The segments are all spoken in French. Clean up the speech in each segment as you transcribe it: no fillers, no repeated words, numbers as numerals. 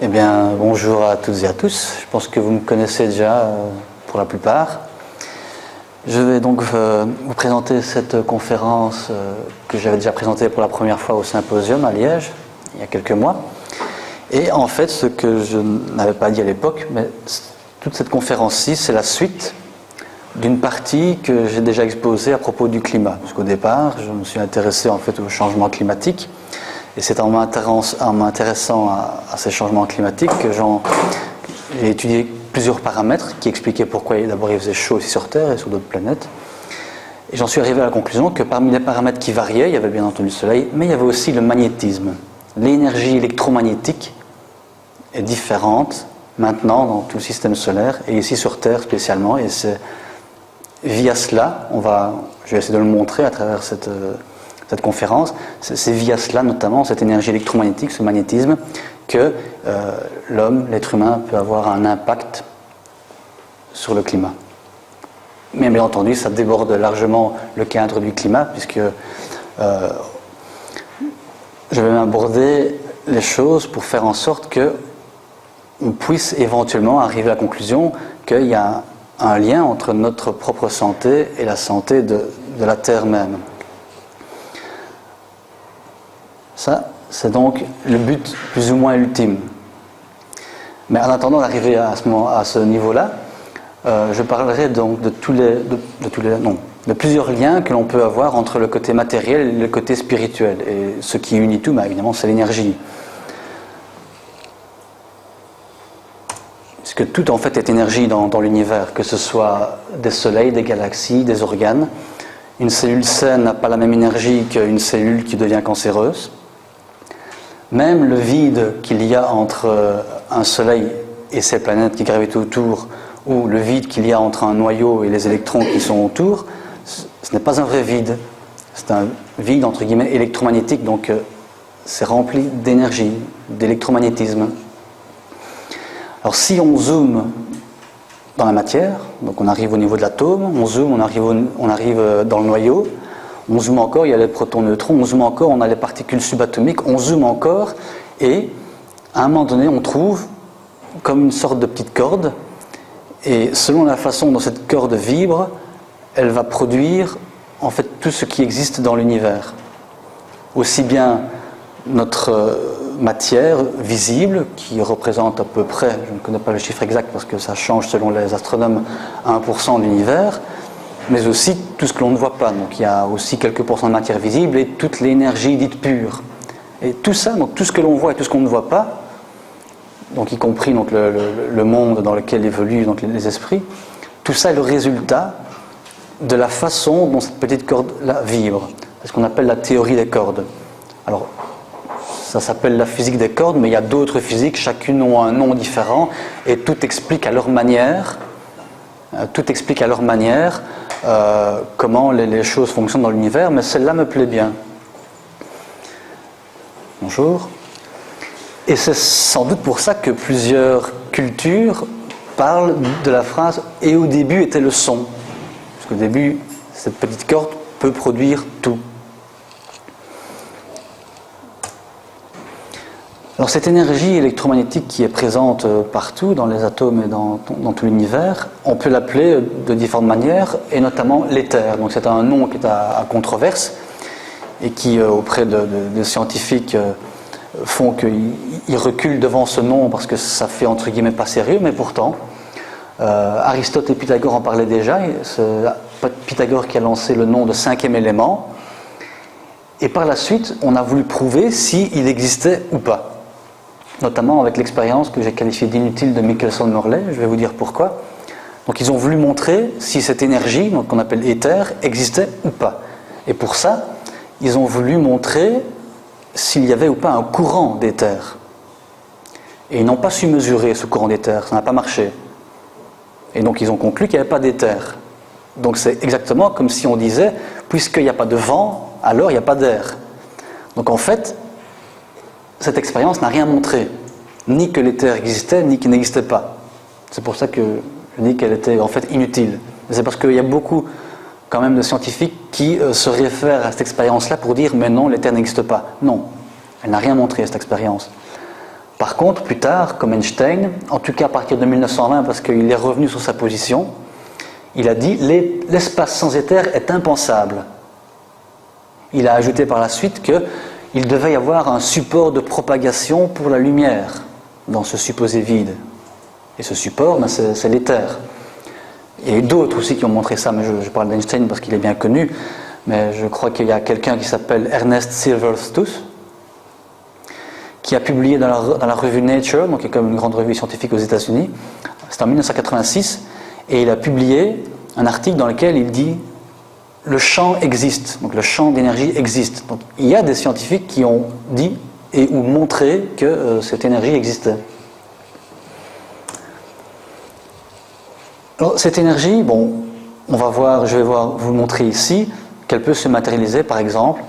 Eh bien, bonjour à toutes et à tous. Je pense que vous me connaissez déjà pour la plupart. Je vais donc vous présenter cette conférence que j'avais déjà présentée pour la première fois au Symposium à Liège, il y a quelques mois. Et en fait, ce que je n'avais pas dit à l'époque, mais toute cette conférence-ci, c'est la suite d'une partie que j'ai déjà exposée à propos du climat. Parce qu'au départ, je me suis intéressé en fait au changement climatique. Et c'est en m'intéressant à ces changements climatiques que j'ai étudié plusieurs paramètres qui expliquaient pourquoi d'abord il faisait chaud ici sur Terre et sur d'autres planètes. Et j'en suis arrivé à la conclusion que parmi les paramètres qui variaient, il y avait bien entendu le Soleil, mais il y avait aussi le magnétisme. L'énergie électromagnétique est différente maintenant dans tout le système solaire et ici sur Terre spécialement. Et c'est via cela, je vais essayer de le montrer à travers cette conférence, c'est via cela notamment, cette énergie électromagnétique, ce magnétisme, que l'homme, l'être humain, peut avoir un impact sur le climat. Mais bien entendu, ça déborde largement le cadre du climat, puisque je vais même aborder les choses pour faire en sorte qu'on puisse éventuellement arriver à la conclusion qu'il y a un lien entre notre propre santé et la santé de la Terre même. Ça, c'est donc le but plus ou moins ultime. Mais en attendant d'arriver à ce niveau-là, je parlerai donc de plusieurs liens que l'on peut avoir entre le côté matériel et le côté spirituel. Et ce qui unit tout, évidemment, c'est l'énergie. Puisque tout en fait est énergie dans l'univers, que ce soit des soleils, des galaxies, des organes. Une cellule saine n'a pas la même énergie qu'une cellule qui devient cancéreuse. Même le vide qu'il y a entre un soleil et ses planètes qui gravitent autour, ou le vide qu'il y a entre un noyau et les électrons qui sont autour, ce n'est pas un vrai vide. C'est un vide entre guillemets électromagnétique, donc c'est rempli d'énergie, d'électromagnétisme. Alors si on zoome dans la matière, donc on arrive au niveau de l'atome, on zoome, on arrive dans le noyau, on zoome encore, il y a les protons-neutrons, on zoome encore, on a les particules subatomiques, on zoome encore, et à un moment donné, on trouve comme une sorte de petite corde, et selon la façon dont cette corde vibre, elle va produire en fait tout ce qui existe dans l'univers. Aussi bien notre matière visible, qui représente à peu près, je ne connais pas le chiffre exact parce que ça change selon les astronomes, 1% de l'univers, mais aussi tout ce que l'on ne voit pas. Donc il y a aussi quelques pourcents de matière visible et toute l'énergie dite pure. Et tout ça, donc tout ce que l'on voit et tout ce qu'on ne voit pas, donc y compris donc le monde dans lequel évoluent donc les esprits, tout ça est le résultat de la façon dont cette petite corde-là vibre. C'est ce qu'on appelle la théorie des cordes. Alors, ça s'appelle la physique des cordes, mais il y a d'autres physiques, chacune ont un nom différent, et tout explique à leur manière, comment les choses fonctionnent dans l'univers, mais celle-là me plaît bien. Bonjour. Et c'est sans doute pour ça que plusieurs cultures parlent de la phrase « et au début était le son ». Parce qu'au début, cette petite corde peut produire tout. Alors cette énergie électromagnétique qui est présente partout dans les atomes et dans tout l'univers, on peut l'appeler de différentes manières, et notamment l'éther. Donc c'est un nom qui est à controverse et qui auprès de scientifiques font qu'ils reculent devant ce nom parce que ça fait entre guillemets pas sérieux, mais pourtant Aristote et Pythagore en parlaient déjà. C'est Pythagore qui a lancé le nom de cinquième élément, et par la suite on a voulu prouver s'il existait ou pas. Notamment avec l'expérience que j'ai qualifiée d'inutile de Michelson-Morley, je vais vous dire pourquoi. Donc ils ont voulu montrer si cette énergie, donc qu'on appelle éther, existait ou pas. Et pour ça, ils ont voulu montrer s'il y avait ou pas un courant d'éther. Et ils n'ont pas su mesurer ce courant d'éther, ça n'a pas marché. Et donc ils ont conclu qu'il n'y avait pas d'éther. Donc c'est exactement comme si on disait, puisqu'il n'y a pas de vent, alors il n'y a pas d'air. Donc en fait, cette expérience n'a rien montré, ni que l'éther existait, ni qu'il n'existait pas. C'est pour ça que je dis qu'elle était en fait inutile. C'est parce qu'il y a beaucoup quand même de scientifiques qui se réfèrent à cette expérience-là pour dire « mais non, l'éther n'existe pas ». Non, elle n'a rien montré cette expérience. Par contre, plus tard, comme Einstein, en tout cas à partir de 1920, parce qu'il est revenu sur sa position, il a dit « l'espace sans éther est impensable ». Il a ajouté par la suite qu'il devait y avoir un support de propagation pour la lumière dans ce supposé vide. Et ce support, c'est l'éther. Il y a eu d'autres aussi qui ont montré ça, mais je parle d'Einstein parce qu'il est bien connu, mais je crois qu'il y a quelqu'un qui s'appelle Ernest Silverstooth, qui a publié dans la revue Nature, donc qui est comme une grande revue scientifique aux États-Unis, c'était en 1986, et il a publié un article dans lequel il dit « le champ existe », donc le champ d'énergie existe. Donc il y a des scientifiques qui ont dit et ou montré que cette énergie existait. Alors, cette énergie, bon, je vais vous montrer ici qu'elle peut se matérialiser, par exemple,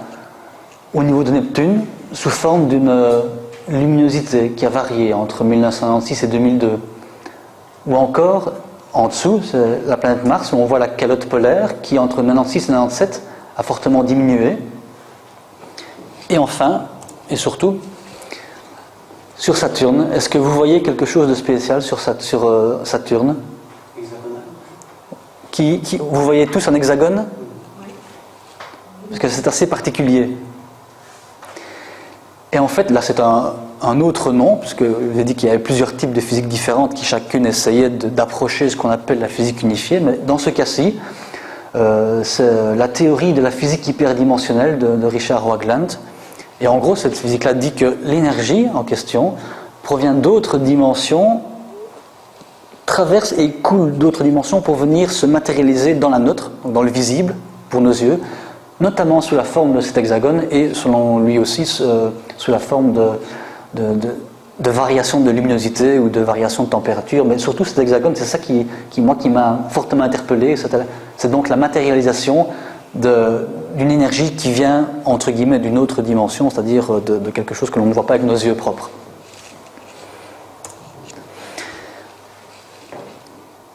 au niveau de Neptune, sous forme d'une luminosité qui a varié entre 1996 et 2002. Ou encore, en dessous, c'est la planète Mars, où on voit la calotte polaire qui, entre 1996 et 1997, a fortement diminué. Et enfin, et surtout, sur Saturne, est-ce que vous voyez quelque chose de spécial sur Saturne ? Vous voyez tous un hexagone ? Oui. Parce que c'est assez particulier. Et en fait, là, c'est un autre nom, puisque je vous ai dit qu'il y avait plusieurs types de physique différentes qui chacune essayait d'approcher ce qu'on appelle la physique unifiée. Mais dans ce cas-ci, c'est la théorie de la physique hyperdimensionnelle de Richard Hoagland. Et en gros, cette physique-là dit que l'énergie en question provient d'autres dimensions, traverse et coule d'autres dimensions pour venir se matérialiser dans la nôtre, dans le visible, pour nos yeux, notamment sous la forme de cet hexagone et selon lui aussi sous la forme de variation de luminosité ou de variation de température. Mais surtout cet hexagone, c'est ça qui m'a fortement interpellé. C'est donc la matérialisation d'une énergie qui vient, entre guillemets, d'une autre dimension, c'est-à-dire de quelque chose que l'on ne voit pas avec nos yeux propres.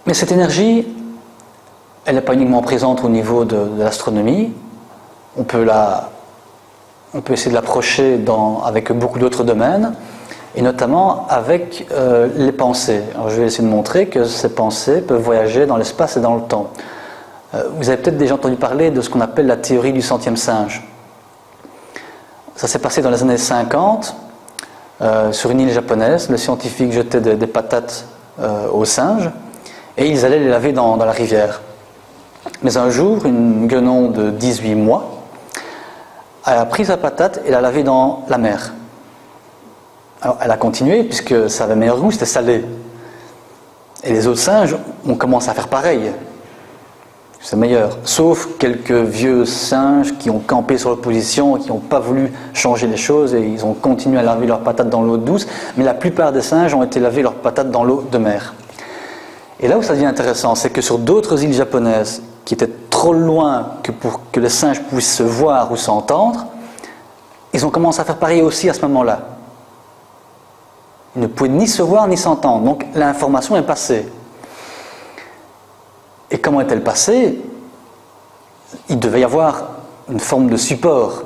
Mais cette énergie, elle n'est pas uniquement présente au niveau de l'astronomie. On peut essayer de l'approcher avec beaucoup d'autres domaines, et notamment avec les pensées. Alors, je vais essayer de montrer que ces pensées peuvent voyager dans l'espace et dans le temps. Vous avez peut-être déjà entendu parler de ce qu'on appelle la théorie du centième singe. Ça s'est passé dans les années 50, sur une île japonaise. Le scientifique jetait des patates aux singes, et ils allaient les laver dans la rivière. Mais un jour, une guenon de 18 mois a pris sa patate et l'a lavée dans la mer. Alors, elle a continué, puisque ça avait meilleur goût, c'était salé. Et les autres singes ont commencé à faire pareil. C'est meilleur. Sauf quelques vieux singes qui ont campé sur leur position et qui n'ont pas voulu changer les choses, et ils ont continué à laver leurs patates dans l'eau douce, mais la plupart des singes ont été laver leurs patates dans l'eau de mer. Et là où ça devient intéressant, c'est que sur d'autres îles japonaises qui étaient trop loin pour que les singes puissent se voir ou s'entendre, ils ont commencé à faire pareil aussi à ce moment-là. Ils ne pouvaient ni se voir ni s'entendre, donc l'information est passée. Et comment est-elle passée ? Il devait y avoir une forme de support.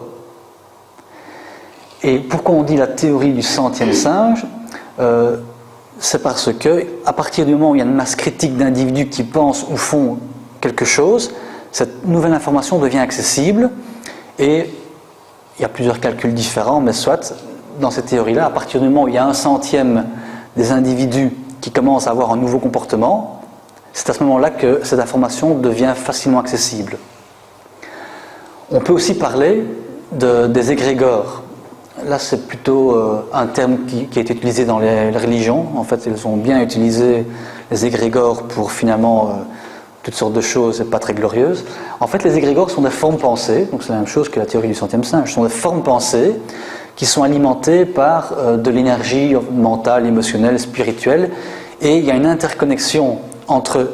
Et pourquoi on dit la théorie du centième singe ? C'est parce que, à partir du moment où il y a une masse critique d'individus qui pensent ou font quelque chose, cette nouvelle information devient accessible, et il y a plusieurs calculs différents, mais soit, dans cette théorie-là, à partir du moment où il y a 1/100 des individus qui commencent à avoir un nouveau comportement, c'est à ce moment-là que cette information devient facilement accessible. On peut aussi parler des égrégores. Là, c'est plutôt un terme qui a été utilisé dans les religions. En fait, ils ont bien utilisé les égrégores pour finalement toutes sortes de choses pas très glorieuses. En fait, les égrégores sont des formes pensées, donc c'est la même chose que la théorie du centième singe. Ce sont des formes pensées qui sont alimentées par de l'énergie mentale, émotionnelle, spirituelle, et il y a une interconnexion entre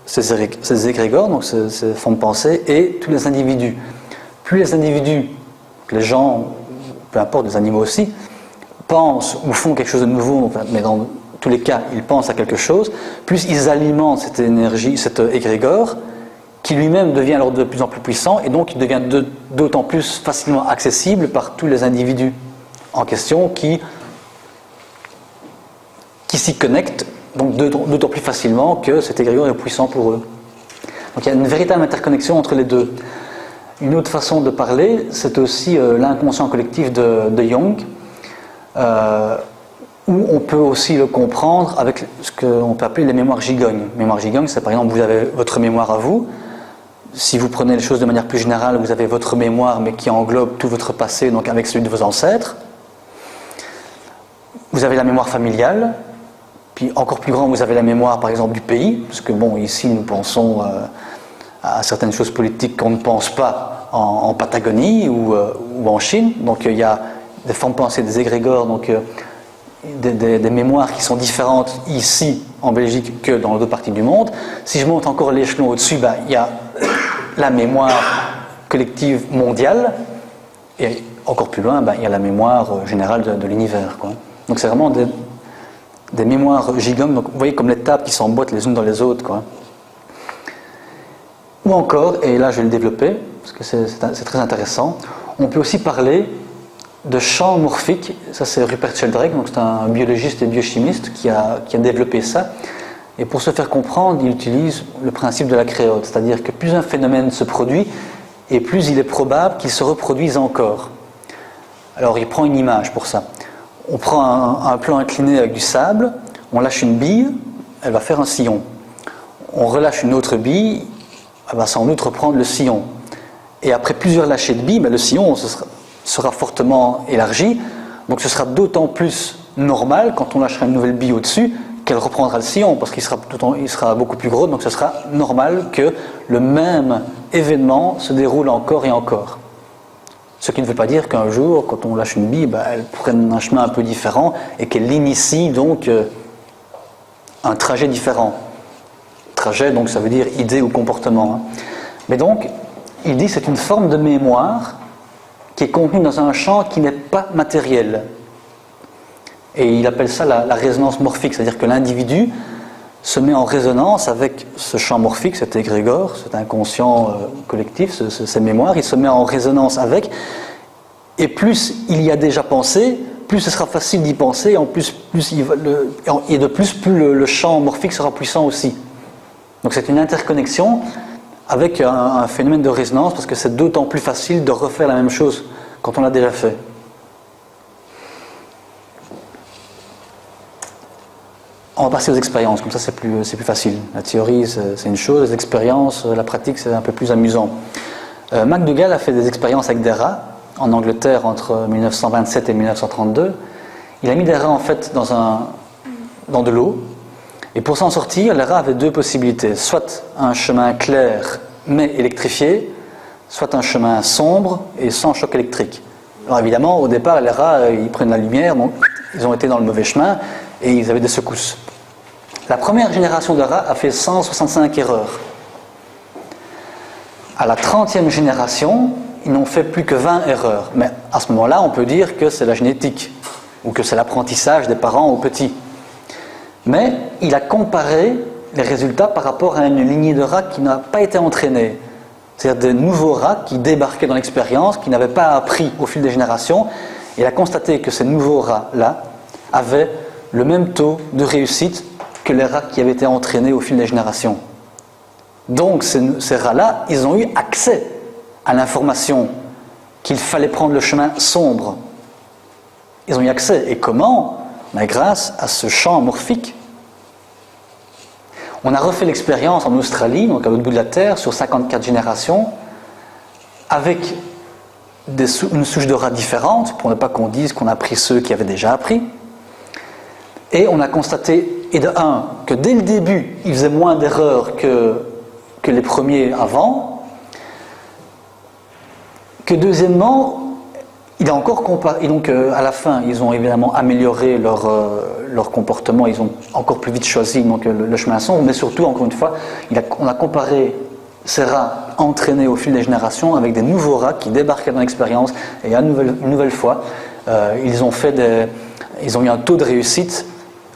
ces égrégores, donc ces formes pensées, et tous les individus. Plus les individus, les gens, peu importe, les animaux aussi, pensent ou font quelque chose de nouveau, mais dans tous les cas, ils pensent à quelque chose, plus ils alimentent cette énergie, cet égrégore, qui lui-même devient alors de plus en plus puissant, et donc il devient d'autant plus facilement accessible par tous les individus en question qui qui s'y connectent donc d'autant plus facilement que cet égrégore est puissant pour eux. Donc il y a une véritable interconnexion entre les deux. Une autre façon de parler, c'est aussi l'inconscient collectif de Jung, où on peut aussi le comprendre avec ce qu'on peut appeler les mémoires gigognes. Mémoire gigogne, c'est par exemple, vous avez votre mémoire à vous. Si vous prenez les choses de manière plus générale, vous avez votre mémoire, mais qui englobe tout votre passé, donc avec celui de vos ancêtres. Vous avez la mémoire familiale, puis encore plus grand, vous avez la mémoire, par exemple, du pays, parce que bon, ici, nous pensons à certaines choses politiques qu'on ne pense pas en Patagonie ou en Chine. Donc il y a des formes pensées, des égrégores, donc des mémoires qui sont différentes ici en Belgique que dans d'autres parties du monde. Si je monte encore l'échelon au-dessus, il y a la mémoire collective mondiale, et encore plus loin, il y a la mémoire générale de l'univers, quoi. Donc c'est vraiment des mémoires gigognes, donc vous voyez comme les tables qui s'emboîtent les unes dans les autres, quoi. Ou encore, et là je vais le développer, parce que c'est très intéressant, on peut aussi parler de champs morphiques. Ça c'est Rupert Sheldrake, donc c'est un biologiste et biochimiste qui a développé ça. Et pour se faire comprendre, il utilise le principe de la créode, c'est-à-dire que plus un phénomène se produit, et plus il est probable qu'il se reproduise encore. Alors il prend une image pour ça. On prend un plan incliné avec du sable, on lâche une bille, elle va faire un sillon. On relâche une autre bille, elle va sans doute reprendre le sillon. Et après plusieurs lâchers de billes, le sillon sera fortement élargi, donc ce sera d'autant plus normal quand on lâchera une nouvelle bille au-dessus qu'elle reprendra le sillon, parce qu'il sera beaucoup plus gros, donc ce sera normal que le même événement se déroule encore et encore. Ce qui ne veut pas dire qu'un jour, quand on lâche une bille, elle prenne un chemin un peu différent et qu'elle initie donc un trajet différent. Trajet, donc ça veut dire idée ou comportement. Mais donc, il dit que c'est une forme de mémoire qui est contenue dans un champ qui n'est pas matériel. Et il appelle ça la résonance morphique, c'est-à-dire que l'individu se met en résonance avec ce champ morphique, cet égrégore, cet inconscient collectif, ces mémoires, il se met en résonance avec, et plus il y a déjà pensé, plus ce sera facile d'y penser, et de plus le champ morphique sera puissant aussi. Donc c'est une interconnexion avec un phénomène de résonance, parce que c'est d'autant plus facile de refaire la même chose quand on l'a déjà fait. On va passer aux expériences, comme ça c'est plus facile. La théorie c'est une chose, les expériences, la pratique c'est un peu plus amusant. McDougall a fait des expériences avec des rats en Angleterre entre 1927 et 1932. Il a mis des rats en fait dans de l'eau, et pour s'en sortir, les rats avaient deux possibilités, soit un chemin clair mais électrifié, soit un chemin sombre et sans choc électrique. Alors évidemment, au départ, les rats ils prennent la lumière, donc ils ont été dans le mauvais chemin et ils avaient des secousses. La première génération de rats a fait 165 erreurs. À la 30e génération, ils n'ont fait plus que 20 erreurs. Mais à ce moment-là, on peut dire que c'est la génétique, ou que c'est l'apprentissage des parents aux petits. Mais il a comparé les résultats par rapport à une lignée de rats qui n'a pas été entraînée. C'est-à-dire des nouveaux rats qui débarquaient dans l'expérience, qui n'avaient pas appris au fil des générations. Et il a constaté que ces nouveaux rats-là avaient le même taux de réussite que les rats qui avaient été entraînés au fil des générations. Donc ces rats-là, ils ont eu accès à l'information qu'il fallait prendre le chemin sombre. Ils ont eu accès. Et comment ? Grâce à ce champ morphique. On a refait l'expérience en Australie, donc à l'autre bout de la Terre, sur 54 générations, avec une souche de rats différente, pour ne pas qu'on dise qu'on a pris ceux qui avaient déjà appris. Et on a constaté, et de un, que dès le début, ils faisaient moins d'erreurs que les premiers avant, que deuxièmement, il a encore comparé, et donc à la fin, ils ont évidemment amélioré leur comportement, ils ont encore plus vite choisi donc, le chemin sombre, mais surtout, encore une fois, on a comparé ces rats entraînés au fil des générations avec des nouveaux rats qui débarquaient dans l'expérience, et une nouvelle fois, ils ont eu un taux de réussite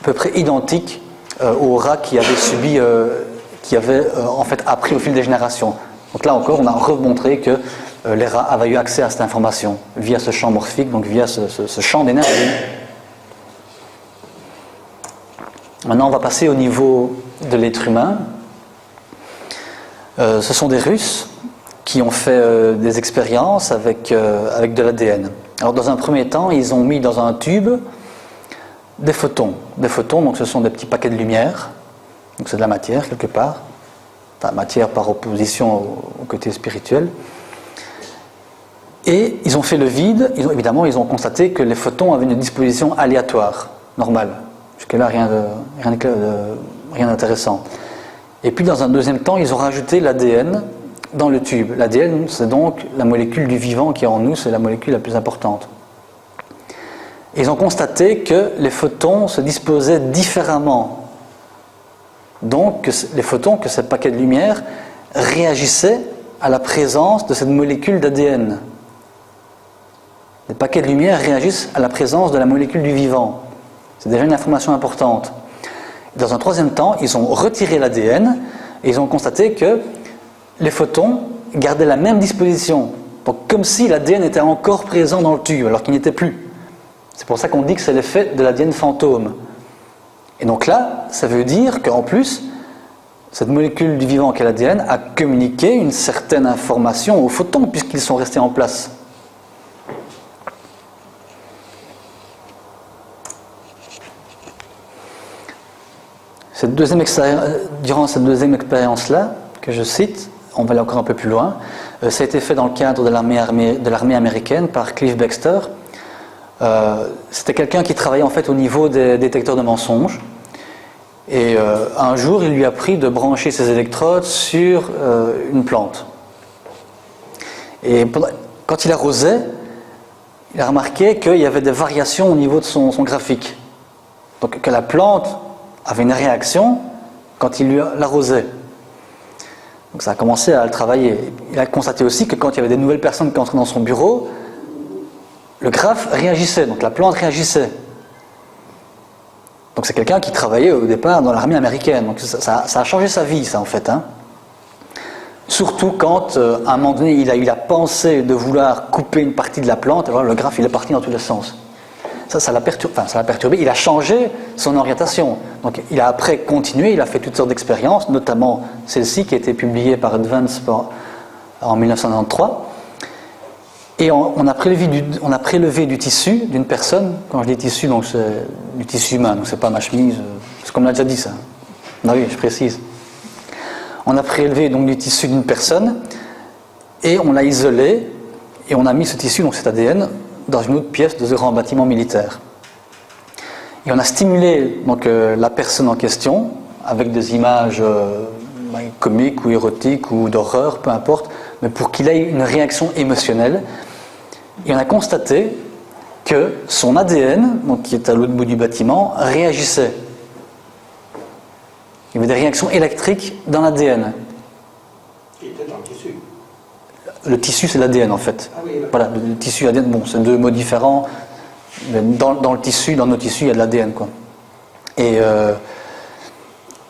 à peu près identique aux rats qui avaient en fait appris au fil des générations. Donc là encore, on a remontré que les rats avaient eu accès à cette information via ce champ morphique, donc via ce champ d'énergie. Maintenant, on va passer au niveau de l'être humain. Ce sont des Russes qui ont fait des expériences avec de l'ADN. Alors, dans un premier temps, ils ont mis dans un tube des photons. Des photons, donc ce sont des petits paquets de lumière. Donc c'est de la matière, quelque part. Enfin, matière par opposition au côté spirituel. Et ils ont fait le vide. Évidemment, ils ont constaté que les photons avaient une disposition aléatoire, normale. Jusque-là, rien d'intéressant. Et puis, dans un deuxième temps, ils ont rajouté l'ADN dans le tube. L'ADN, c'est donc la molécule du vivant qui est en nous, c'est la molécule la plus importante. Et ils ont constaté que les photons se disposaient différemment. Donc, les photons, que ces paquets de lumière, réagissaient à la présence de cette molécule d'ADN. Les paquets de lumière réagissent à la présence de la molécule du vivant. C'est déjà une information importante. Dans un troisième temps, ils ont retiré l'ADN et ils ont constaté que les photons gardaient la même disposition. Donc comme si l'ADN était encore présent dans le tube, alors qu'il n'était plus. C'est pour ça qu'on dit que c'est l'effet de l'ADN fantôme. Et donc là, ça veut dire qu'en plus, cette molécule du vivant qu'est l'ADN a communiqué une certaine information aux photons puisqu'ils sont restés en place. Durant cette deuxième expérience-là, que je cite, on va aller encore un peu plus loin, ça a été fait dans le cadre de l'armée américaine par Cliff Baxter. C'était quelqu'un qui travaillait en fait au niveau des détecteurs de mensonges. Et un jour, il lui a pris de brancher ses électrodes sur une plante. Et quand il arrosait, il a remarqué qu'il y avait des variations au niveau de son graphique. Donc que la plante avait une réaction quand il l'arrosait. Donc ça a commencé à le travailler. Il a constaté aussi que quand il y avait des nouvelles personnes qui entraient dans son bureau, le graphe réagissait, donc la plante réagissait. Donc c'est quelqu'un qui travaillait au départ dans l'armée américaine. Donc ça a changé sa vie, ça en fait. Surtout quand, à un moment donné, il a eu la pensée de vouloir couper une partie de la plante, alors le graphe il est parti dans tous les sens. Ça l'a perturbé, il a changé son orientation. Donc il a après continué, il a fait toutes sortes d'expériences, notamment celle-ci qui a été publiée par Advance en 1993. Et on a prélevé du tissu d'une personne. Quand je dis tissu, donc c'est du tissu humain, donc c'est pas ma chemise, c'est comme on l'a déjà dit ça. Ah oui, je précise. On a prélevé donc du tissu d'une personne et on l'a isolé et on a mis ce tissu, donc cet ADN, dans une autre pièce de ce grand bâtiment militaire. Et on a stimulé donc, la personne en question avec des images comiques ou érotiques ou d'horreur, peu importe, mais pour qu'il ait une réaction émotionnelle. Et on a constaté que son ADN, donc, qui est à l'autre bout du bâtiment, réagissait. Il y avait des réactions électriques dans l'ADN. Qui était dans le tissu. Le tissu, c'est l'ADN en fait. Ah oui, voilà, le tissu et l'ADN, bon, c'est deux mots différents. Mais dans le tissu, dans nos tissus, il y a de l'ADN, quoi. Et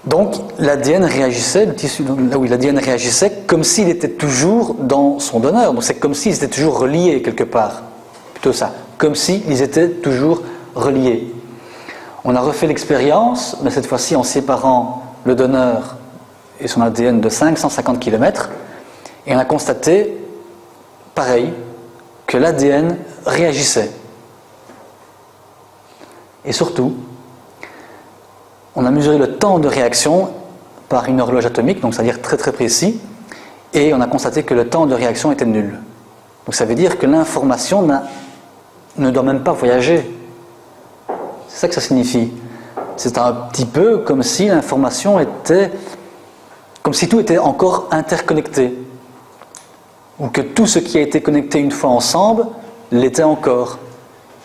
donc, l'ADN réagissait, l'ADN réagissait comme s'il était toujours dans son donneur. Donc, c'est comme s'ils étaient toujours reliés quelque part. Plutôt ça. Comme s'ils étaient toujours reliés. On a refait l'expérience, mais cette fois-ci en séparant le donneur et son ADN de 550 km. Et on a constaté, pareil, que l'ADN réagissait. Et surtout, on a mesuré le temps de réaction par une horloge atomique, donc c'est-à-dire très très précis, et on a constaté que le temps de réaction était nul. Donc ça veut dire que l'information ne doit même pas voyager. C'est ça que ça signifie. C'est un petit peu comme si l'information était... comme si tout était encore interconnecté. Ou que tout ce qui a été connecté une fois ensemble l'était encore.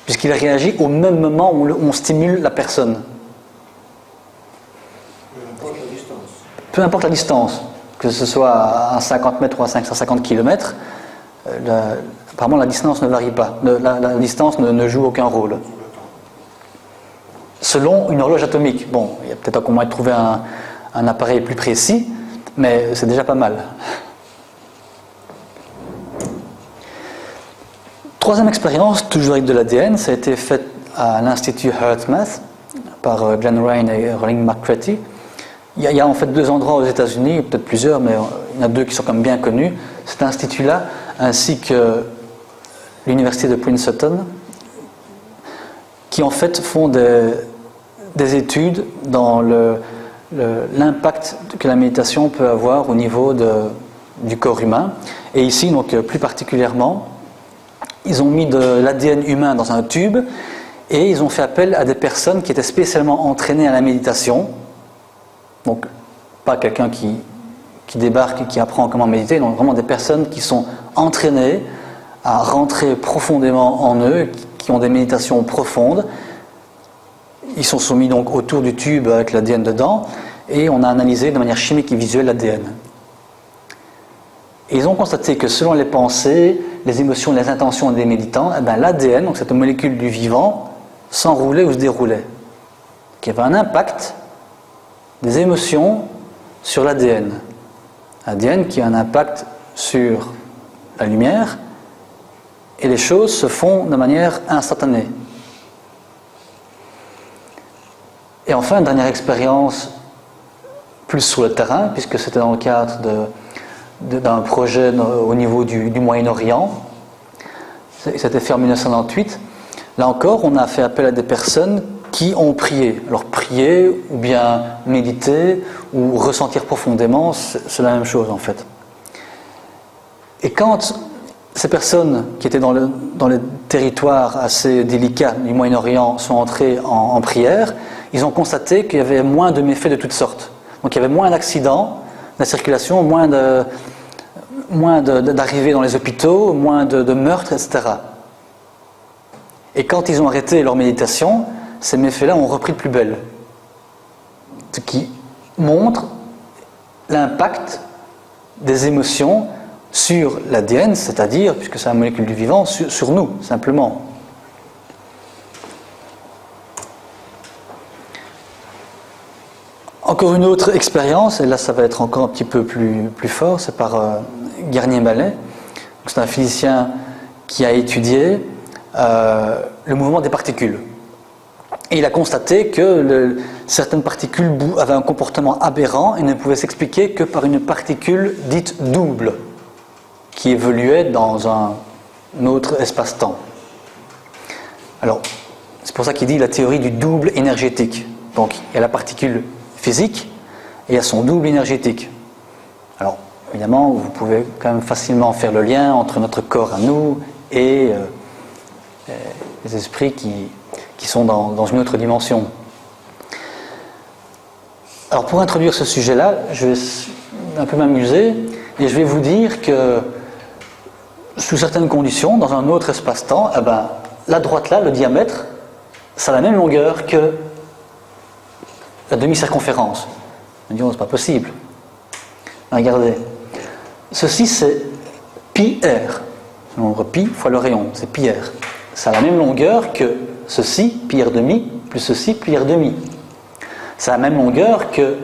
Puisqu'il réagit au même moment où on stimule la personne. Peu importe la distance, que ce soit à 50 mètres ou à 550 km, apparemment la distance ne varie pas, la distance ne joue aucun rôle. Selon une horloge atomique, bon, il y a peut-être encore moyen de trouver un appareil plus précis, mais c'est déjà pas mal. Troisième expérience, toujours avec de l'ADN, ça a été fait à l'Institut HeartMath, par Glenn Ryan et Rolling McCretty. Il y a en fait 2 endroits aux États-Unis, peut-être plusieurs, mais il y en a 2 qui sont quand même bien connus. Cet institut-là, ainsi que l'université de Princeton, qui en fait font des études dans l'impact que la méditation peut avoir au niveau du corps humain. Et ici, donc plus particulièrement, ils ont mis de l'ADN humain dans un tube et ils ont fait appel à des personnes qui étaient spécialement entraînées à la méditation. Donc, pas quelqu'un qui débarque et qui apprend comment méditer, donc vraiment des personnes qui sont entraînées à rentrer profondément en eux, qui ont des méditations profondes. Ils sont soumis donc autour du tube avec l'ADN dedans et on a analysé de manière chimique et visuelle l'ADN. Et ils ont constaté que selon les pensées, les émotions, les intentions des méditants, l'ADN, donc cette molécule du vivant, s'enroulait ou se déroulait. Donc, il y avait un impact des émotions sur l'ADN. L'ADN qui a un impact sur la lumière et les choses se font de manière instantanée. Et enfin, dernière expérience plus sur le terrain, puisque c'était dans le cadre d'un projet au niveau du Moyen-Orient. C'était fait en 1998. Là encore, on a fait appel à des personnes qui ont prié. Alors prier, ou bien méditer, ou ressentir profondément, c'est la même chose en fait. Et quand ces personnes qui étaient dans les territoires assez délicats du Moyen-Orient sont entrées en prière, ils ont constaté qu'il y avait moins de méfaits de toutes sortes. Donc il y avait moins d'accidents, de la circulation, moins d'arrivées dans les hôpitaux, moins de meurtres, etc. Et quand ils ont arrêté leur méditation, ces méfaits-là ont repris de plus belle. Ce qui montre l'impact des émotions sur l'ADN, c'est-à-dire, puisque c'est la molécule du vivant, sur nous, simplement. Encore une autre expérience, et là ça va être encore un petit peu plus fort, c'est par Garnier-Mallet. C'est un physicien qui a étudié le mouvement des particules. Et il a constaté que certaines particules avaient un comportement aberrant et ne pouvaient s'expliquer que par une particule dite double, qui évoluait dans un autre espace-temps. Alors, c'est pour ça qu'il dit la théorie du double énergétique. Donc, il y a la particule physique et il y a son double énergétique. Alors, évidemment, vous pouvez quand même facilement faire le lien entre notre corps à nous et les esprits qui sont dans une autre dimension. Alors, pour introduire ce sujet-là, je vais un peu m'amuser et je vais vous dire que sous certaines conditions, dans un autre espace-temps, la droite là, le diamètre, ça a la même longueur que la demi-circonférence. On dit, oh, c'est pas possible. Regardez. Ceci, c'est pi r. Le nombre pi fois le rayon, c'est pi r. Ça a la même longueur que ceci, pi r demi, plus ceci, pi r demi. Ça a la même longueur que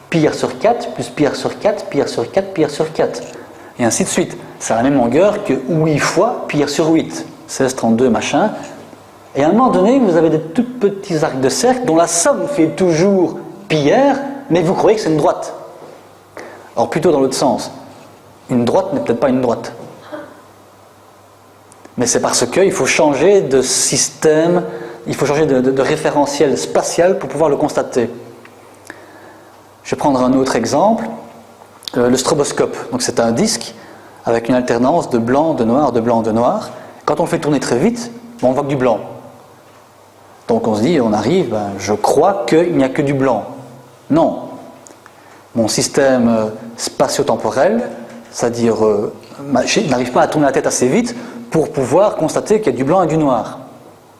pi r sur 4, plus pi r sur 4, pi r sur 4, pi r sur 4. Et ainsi de suite. Ça a la même longueur que 8 fois pi r sur 8. 16, 32, machin. Et à un moment donné, vous avez des tout petits arcs de cercle dont la somme fait toujours pi r, mais vous croyez que c'est une droite. Alors plutôt dans l'autre sens. Une droite n'est peut-être pas une droite. Mais c'est parce qu'il faut changer de système, il faut changer de référentiel spatial pour pouvoir le constater. Je vais prendre un autre exemple. Le stroboscope. Donc c'est un disque avec une alternance de blanc, de noir, de blanc, de noir. Quand on le fait tourner très vite, on voit que du blanc. Donc on se dit, on arrive, je crois qu'il n'y a que du blanc. Non. Mon système spatio-temporel, c'est-à-dire n'arrive pas à tourner la tête assez vite pour pouvoir constater qu'il y a du blanc et du noir.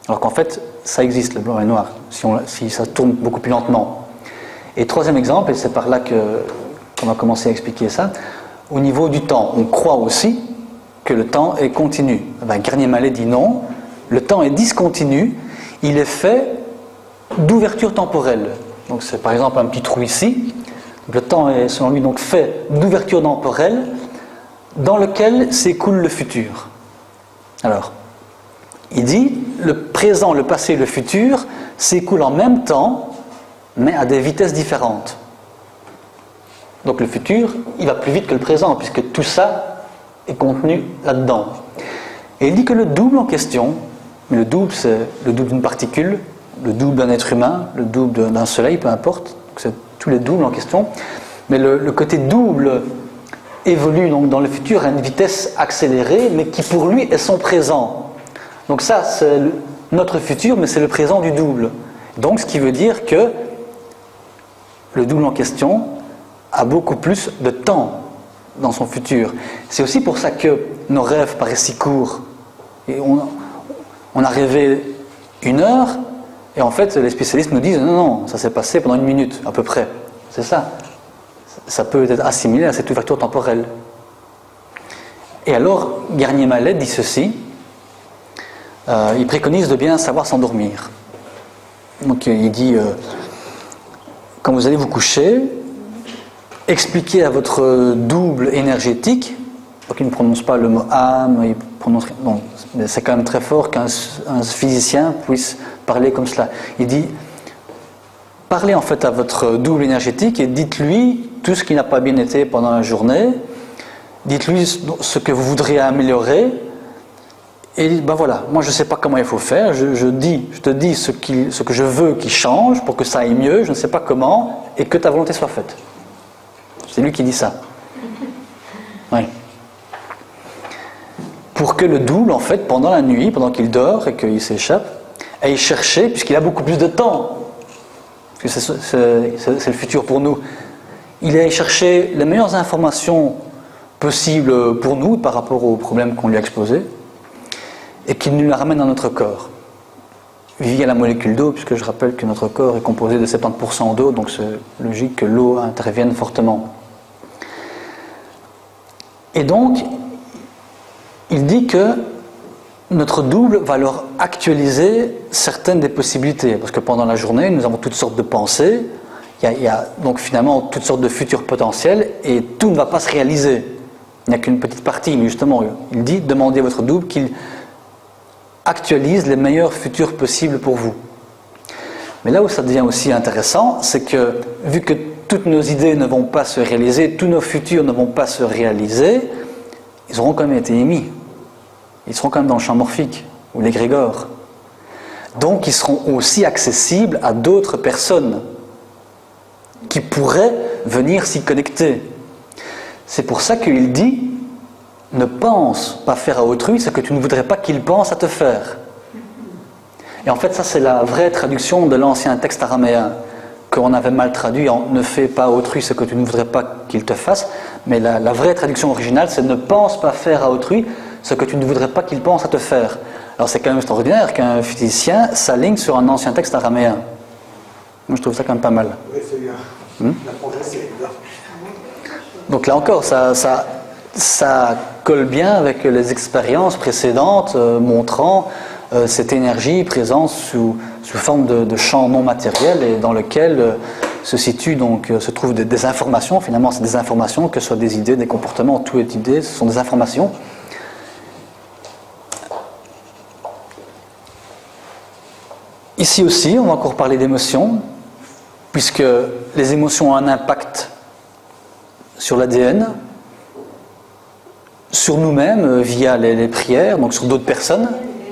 Alors qu'en fait, ça existe, le blanc et le noir, si ça tourne beaucoup plus lentement. Et troisième exemple, et c'est par là qu'on va commencer à expliquer ça, au niveau du temps, on croit aussi que le temps est continu. Garnier-Mallet dit non, le temps est discontinu, il est fait d'ouverture temporelle. Donc c'est par exemple un petit trou ici. Donc le temps est selon lui donc fait d'ouverture temporelle dans lequel s'écoule le futur. Alors, il dit le présent, le passé et le futur s'écoulent en même temps, mais à des vitesses différentes. Donc le futur, il va plus vite que le présent, puisque tout ça est contenu là-dedans. Et il dit que le double en question, le double c'est le double d'une particule, le double d'un être humain, le double d'un soleil, peu importe, donc c'est tous les doubles en question, mais le côté double évolue donc dans le futur à une vitesse accélérée, mais qui pour lui est son présent. Donc ça, c'est notre futur, mais c'est le présent du double. Donc ce qui veut dire que le double en question a beaucoup plus de temps dans son futur. C'est aussi pour ça que nos rêves paraissent si courts. Et on a rêvé 1 heure, et en fait les spécialistes nous disent non, ça s'est passé pendant 1 minute à peu près. C'est ça. Ça peut être assimilé à cette ouverture temporelle. Et alors, Garnier-Mallet dit ceci, il préconise de bien savoir s'endormir. Donc il dit, quand vous allez vous coucher, expliquez à votre double énergétique, donc il ne prononce pas le mot âme, il prononce, bon, c'est quand même très fort qu'un physicien puisse parler comme cela. Il dit, parlez en fait à votre double énergétique et dites-lui tout ce qui n'a pas bien été pendant la journée, dites-lui ce que vous voudriez améliorer, et ben voilà, moi je ne sais pas comment il faut faire, je te dis ce que je veux qu'il change pour que ça aille mieux, je ne sais pas comment, et que ta volonté soit faite. C'est lui qui dit ça. Oui. Pour que le double, en fait, pendant la nuit, pendant qu'il dort et qu'il s'échappe, aille chercher, puisqu'il a beaucoup plus de temps, parce que c'est le futur pour nous, il aille chercher les meilleures informations possibles pour nous par rapport aux problèmes qu'on lui a exposés, et qu'il nous la ramène dans notre corps, via la molécule d'eau, puisque je rappelle que notre corps est composé de 70% d'eau, donc c'est logique que l'eau intervienne fortement. Et donc, il dit que notre double va alors actualiser certaines des possibilités, parce que pendant la journée, nous avons toutes sortes de pensées, il y a donc finalement toutes sortes de futurs potentiels, et tout ne va pas se réaliser. Il n'y a qu'une petite partie, mais justement, il dit, demandez à votre double qu'il actualise les meilleurs futurs possibles pour vous. Mais là où ça devient aussi intéressant, c'est que, vu que toutes nos idées ne vont pas se réaliser, tous nos futurs ne vont pas se réaliser, ils auront quand même été émis. Ils seront quand même dans le champ morphique, ou l'égrégore. Donc ils seront aussi accessibles à d'autres personnes qui pourraient venir s'y connecter. C'est pour ça qu'il dit, ne pense pas faire à autrui ce que tu ne voudrais pas qu'il pense à te faire. Et en fait, ça c'est la vraie traduction de l'ancien texte araméen, qu'on avait mal traduit en « ne fais pas à autrui ce que tu ne voudrais pas qu'il te fasse », mais la vraie traduction originale c'est « ne pense pas faire à autrui ce que tu ne voudrais pas qu'il pense à te faire ». Alors c'est quand même extraordinaire qu'un physicien s'aligne sur un ancien texte araméen. Moi je trouve ça quand même pas mal. Oui, c'est bien. La progresser. Donc là encore, ça colle bien avec les expériences précédentes montrant cette énergie présente sous forme de champ non matériel et dans lequel se trouvent des informations. Finalement, c'est des informations, que ce soit des idées, des comportements, tout est idée, ce sont des informations. Ici aussi, on va encore parler d'émotions, puisque les émotions ont un impact sur l'ADN, sur nous-mêmes via les prières, donc sur d'autres personnes.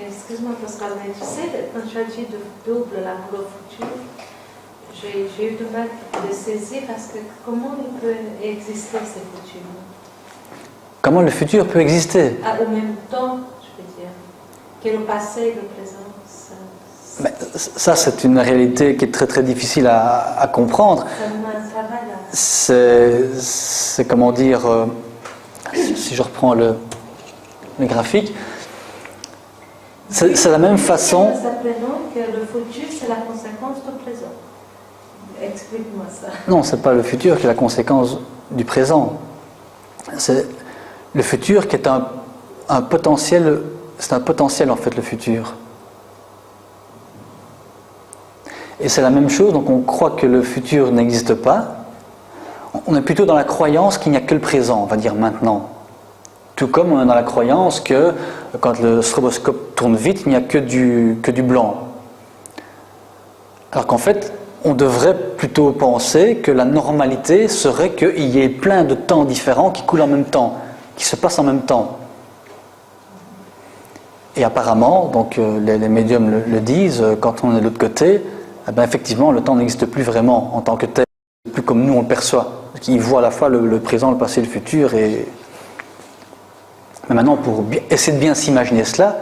Excuse-moi Pascal, mais tu sais, quand tu as dit de double là pour le futur, j'ai eu du mal de saisir parce que comment il peut exister ce futur? Comment le futur peut exister? Au même temps, je veux dire, que le passé et le présent. Ça, c'est une réalité qui est très très difficile à comprendre. Ça va là. C'est comment dire, si je reprends le graphique, c'est la même façon. Nous apprenons que le futur c'est la conséquence du présent. Explique-moi ça. Non, c'est pas le futur qui est la conséquence du présent. C'est le futur qui est un potentiel. C'est un potentiel en fait le futur. Et c'est la même chose, donc on croit que le futur n'existe pas. On est plutôt dans la croyance qu'il n'y a que le présent, on va dire maintenant. Tout comme on est dans la croyance que quand le stroboscope tourne vite, il n'y a que du blanc. Alors qu'en fait, on devrait plutôt penser que la normalité serait qu'il y ait plein de temps différents qui coulent en même temps, qui se passent en même temps. Et apparemment, donc les médiums le disent, quand on est de l'autre côté, eh bien, effectivement, le temps n'existe plus vraiment en tant que tel, plus comme nous on le perçoit. Ils voient à la fois le présent, le passé, le futur. Mais maintenant, pour essayer de bien s'imaginer cela,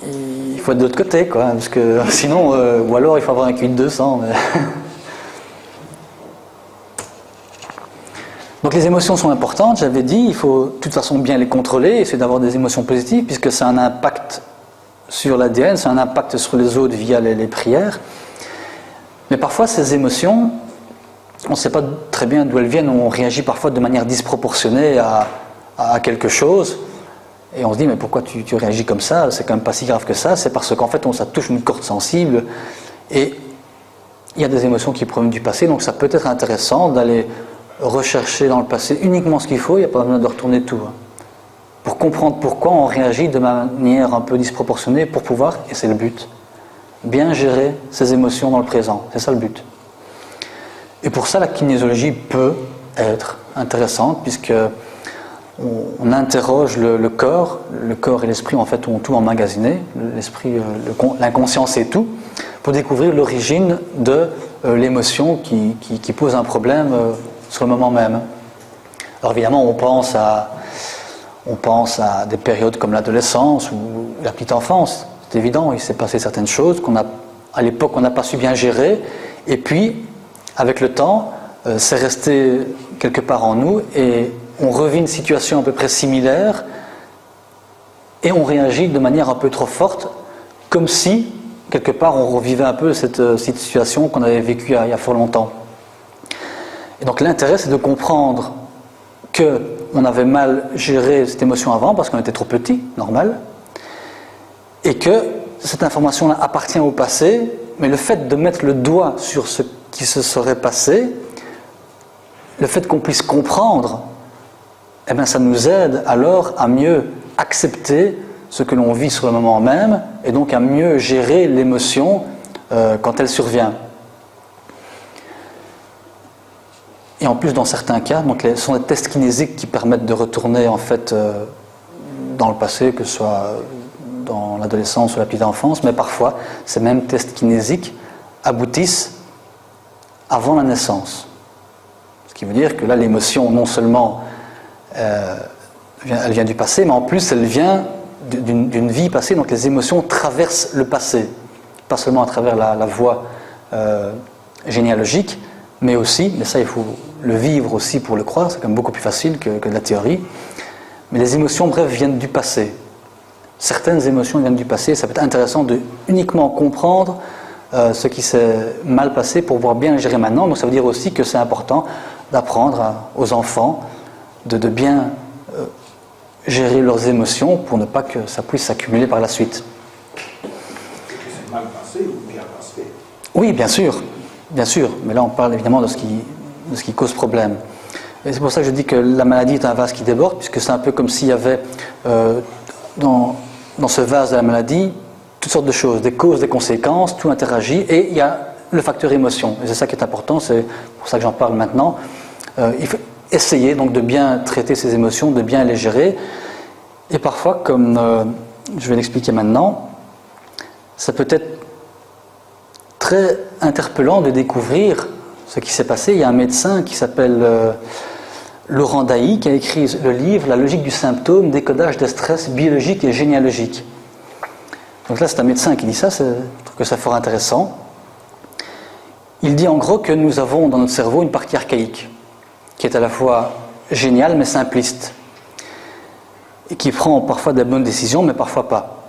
il faut être de l'autre côté, quoi, parce que sinon, ou alors il faut avoir un QI de 200. Mais... Donc les émotions sont importantes, j'avais dit, il faut de toute façon bien les contrôler, essayer d'avoir des émotions positives, puisque ça a un impact sur l'ADN, ça a un impact sur les autres via les prières. Mais parfois ces émotions, on ne sait pas très bien d'où elles viennent, on réagit parfois de manière disproportionnée à quelque chose, et on se dit mais pourquoi tu réagis comme ça, c'est quand même pas si grave que ça, c'est parce qu'en fait ça touche une corde sensible, et il y a des émotions qui proviennent du passé, donc ça peut être intéressant d'aller rechercher dans le passé uniquement ce qu'il faut, il n'y a pas besoin de retourner tout, pour comprendre pourquoi on réagit de manière un peu disproportionnée, pour pouvoir, et c'est le but, bien gérer ses émotions dans le présent, c'est ça le but. Et pour ça la kinésiologie peut être intéressante, puisque on interroge le corps et l'esprit en fait ont tout emmagasiné, l'esprit, l'inconscient c'est tout, pour découvrir l'origine de l'émotion qui pose un problème sur le moment même. Alors évidemment on pense à des périodes comme l'adolescence ou la petite enfance, c'est évident, il s'est passé certaines choses à l'époque on n'a pas su bien gérer, et puis avec le temps c'est resté quelque part en nous et on revit une situation à peu près similaire et on réagit de manière un peu trop forte, comme si, quelque part, on revivait un peu cette situation qu'on avait vécue il y a fort longtemps. Et donc l'intérêt, c'est de comprendre qu'on avait mal géré cette émotion avant, parce qu'on était trop petit, normal, et que cette information appartient au passé, mais le fait de mettre le doigt sur ce qui se serait passé, le fait qu'on puisse comprendre, eh bien, ça nous aide alors à mieux accepter ce que l'on vit sur le moment même et donc à mieux gérer l'émotion quand elle survient. Et en plus, dans certains cas, donc, ce sont des tests kinésiques qui permettent de retourner en fait dans le passé, que ce soit dans l'adolescence ou la petite enfance, mais parfois ces mêmes tests kinésiques aboutissent avant la naissance. Ce qui veut dire que là, l'émotion, non seulement elle vient du passé, mais en plus elle vient d'une vie passée, donc les émotions traversent le passé, pas seulement à travers la voie généalogique, mais aussi, mais ça il faut le vivre aussi pour le croire, c'est quand même beaucoup plus facile que la théorie, mais les émotions, bref, viennent du passé. Certaines émotions viennent du passé, ça peut être intéressant de uniquement comprendre ce qui s'est mal passé pour pouvoir bien le gérer maintenant, donc ça veut dire aussi que c'est important d'apprendre aux enfants de bien gérer leurs émotions pour ne pas que ça puisse s'accumuler par la suite. C'est mal passé ou bien passé? Oui, bien sûr, mais là on parle évidemment de ce qui cause problème. Et c'est pour ça que je dis que la maladie est un vase qui déborde, puisque c'est un peu comme s'il y avait dans ce vase de la maladie toutes sortes de choses, des causes, des conséquences, tout interagit, et il y a le facteur émotion. Et c'est ça qui est important, c'est pour ça que j'en parle maintenant. Il faut essayer donc de bien traiter ces émotions, de bien les gérer. Et parfois, comme je vais l'expliquer maintenant, ça peut être très interpellant de découvrir ce qui s'est passé. Il y a un médecin qui s'appelle Laurent Dailly qui a écrit le livre « La logique du symptôme, décodage des stress biologiques et généalogiques ». Donc là, c'est un médecin qui dit ça, je trouve que c'est fort intéressant. Il dit en gros que nous avons dans notre cerveau une partie archaïque, qui est à la fois géniale mais simpliste, et qui prend parfois des bonnes décisions mais parfois pas.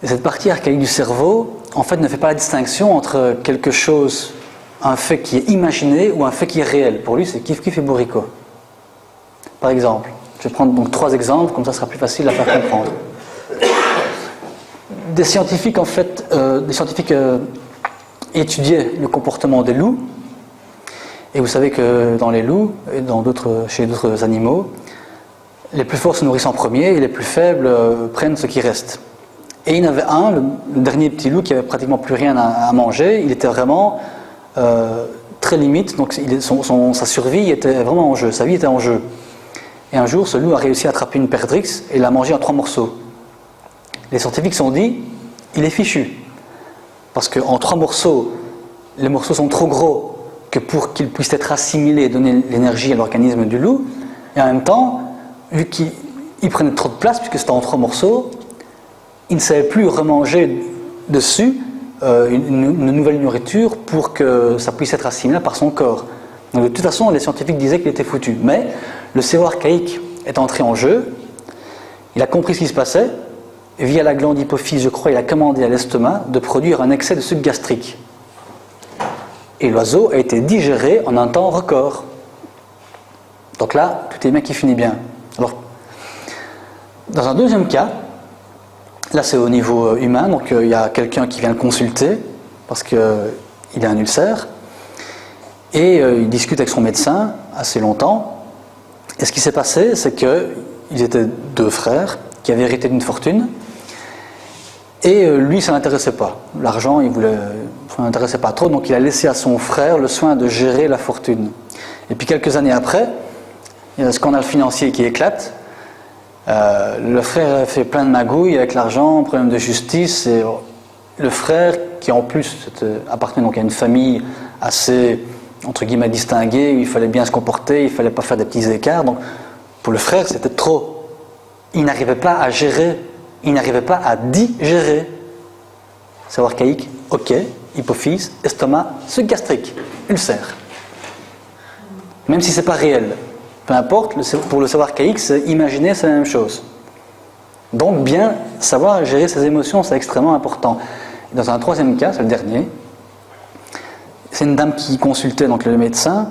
Et cette partie archaïque du cerveau, en fait, ne fait pas la distinction entre quelque chose, un fait qui est imaginé ou un fait qui est réel. Pour lui, c'est kiff kiff et bourricot. Par exemple, je vais prendre donc 3 exemples, comme ça sera plus facile à faire comprendre. Des scientifiques, en fait, étudiaient le comportement des loups. Et vous savez que dans les loups et chez d'autres animaux, les plus forts se nourrissent en premier et les plus faibles prennent ce qui reste. Et il y en avait un, le dernier petit loup, qui avait pratiquement plus rien à manger. Il était vraiment très limite, donc sa survie était vraiment en jeu, sa vie était en jeu. Et un jour, ce loup a réussi à attraper une perdrix et l'a mangée en 3 morceaux. Les scientifiques se sont dit, il est fichu. Parce qu'en 3 morceaux, les morceaux sont trop gros que pour qu'ils puissent être assimilés et donner l'énergie à l'organisme du loup. Et en même temps, vu qu'il prenait trop de place, puisque c'était en 3 morceaux, il ne savait plus remanger dessus une nouvelle nourriture pour que ça puisse être assimilé par son corps. Donc de toute façon, les scientifiques disaient qu'il était foutu. Mais le cerveau archaïque est entré en jeu, il a compris ce qui se passait, et via la glande hypophyse, je crois, il a commandé à l'estomac de produire un excès de sucre gastrique. Et l'oiseau a été digéré en un temps record. Donc là, tout est bien qui finit bien. Alors, dans un deuxième cas, là c'est au niveau humain, donc il y a quelqu'un qui vient le consulter parce qu'il a un ulcère et il discute avec son médecin assez longtemps. Et ce qui s'est passé, c'est qu'ils étaient 2 frères qui avaient hérité d'une fortune et lui ça n'intéressait pas. L'argent, ça n'intéressait pas trop, donc il a laissé à son frère le soin de gérer la fortune. Et puis quelques années après, il y a un scandale financier qui éclate. Le frère a fait plein de magouilles avec l'argent, problème de justice, et le frère, qui en plus appartenait donc à une famille assez, entre guillemets, distinguée, où il fallait bien se comporter, il ne fallait pas faire des petits écarts, donc pour le frère c'était trop. Il n'arrivait pas à gérer, il n'arrivait pas à digérer. C'est archaïque, ok, hypophyse, estomac, sucre gastrique, ulcère. Même si ce n'est pas réel. Peu importe, pour le savoir archaïque, c'est imaginer, c'est la même chose. Donc bien savoir gérer ses émotions, c'est extrêmement important. Et dans un troisième cas, c'est le dernier, c'est une dame qui consultait donc le médecin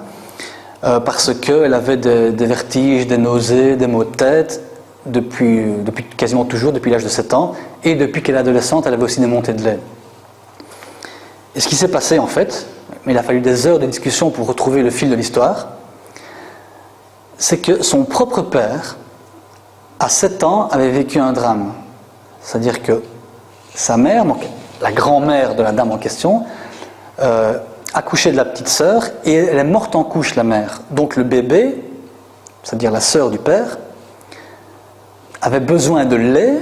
parce qu'elle avait des vertiges, des nausées, des maux de tête depuis quasiment toujours, depuis l'âge de 7 ans, et depuis qu'elle est adolescente, elle avait aussi des montées de lait. Et ce qui s'est passé en fait, mais il a fallu des heures de discussion pour retrouver le fil de l'histoire, c'est que son propre père, à 7 ans, avait vécu un drame. C'est-à-dire que sa mère, donc la grand-mère de la dame en question, accouchait de la petite sœur et elle est morte en couche, la mère. Donc le bébé, c'est-à-dire la sœur du père, avait besoin de lait,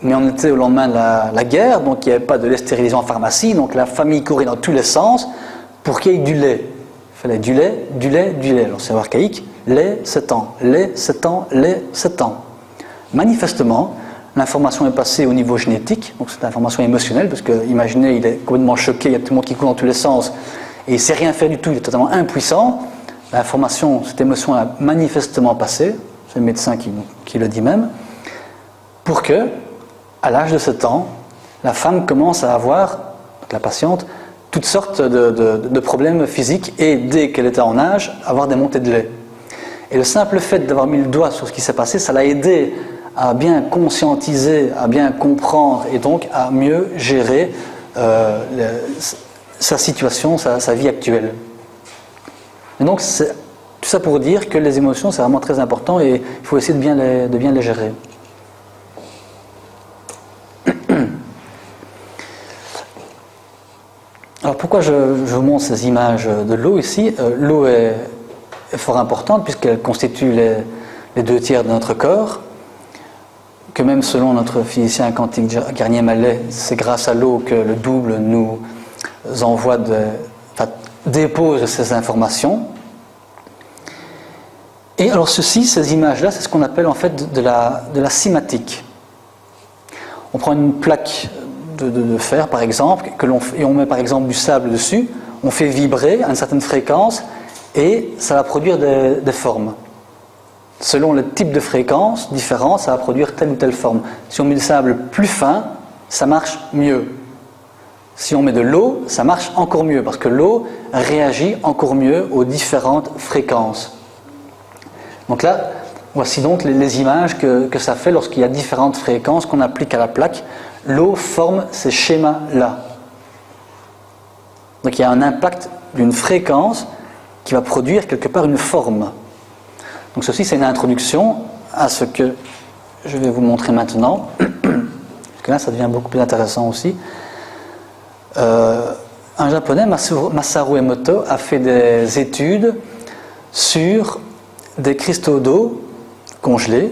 mais on était au lendemain de la guerre, donc il n'y avait pas de lait stérilisé en pharmacie, donc la famille courait dans tous les sens pour qu'il y ait du lait. Il fallait du lait, du lait, du lait. Alors c'est archaïque. Lait, 7 ans, lait, 7 ans, lait, 7 ans. Manifestement, l'information est passée au niveau génétique, donc c'est une information émotionnelle, parce que, imaginez, il est complètement choqué, il y a tout le monde qui court dans tous les sens, et il ne sait rien faire du tout, il est totalement impuissant. L'information, cette émotion a manifestement passé, c'est le médecin qui le dit même, pour que, à l'âge de 7 ans, la femme commence à avoir, donc la patiente, toutes sortes de problèmes physiques, et dès qu'elle était en âge, avoir des montées de lait. Et le simple fait d'avoir mis le doigt sur ce qui s'est passé, ça l'a aidé à bien conscientiser, à bien comprendre et donc à mieux gérer sa situation, sa vie actuelle. Et donc c'est tout ça pour dire que les émotions c'est vraiment très important et il faut essayer de bien les gérer. Alors pourquoi je vous montre ces images de l'eau ici? L'eau est fort importante puisqu'elle constitue les 2 tiers de notre corps, que même selon notre physicien quantique Garnier Mallet, c'est grâce à l'eau que le double nous envoie dépose ces informations. Et alors ces images-là, c'est ce qu'on appelle en fait de la cymatique. On prend une plaque de fer par exemple, et on met par exemple du sable dessus, on fait vibrer à une certaine fréquence, et ça va produire des formes. Selon le type de fréquence différent, ça va produire telle ou telle forme. Si on met du sable plus fin, ça marche mieux. Si on met de l'eau, ça marche encore mieux, parce que l'eau réagit encore mieux aux différentes fréquences. Donc là, voici donc les images que ça fait lorsqu'il y a différentes fréquences qu'on applique à la plaque. L'eau forme ces schémas-là. Donc il y a un impact d'une fréquence qui va produire quelque part une forme. Donc ceci c'est une introduction à ce que je vais vous montrer maintenant. que là ça devient beaucoup plus intéressant aussi. Un japonais, Masaru Emoto, a fait des études sur des cristaux d'eau congelés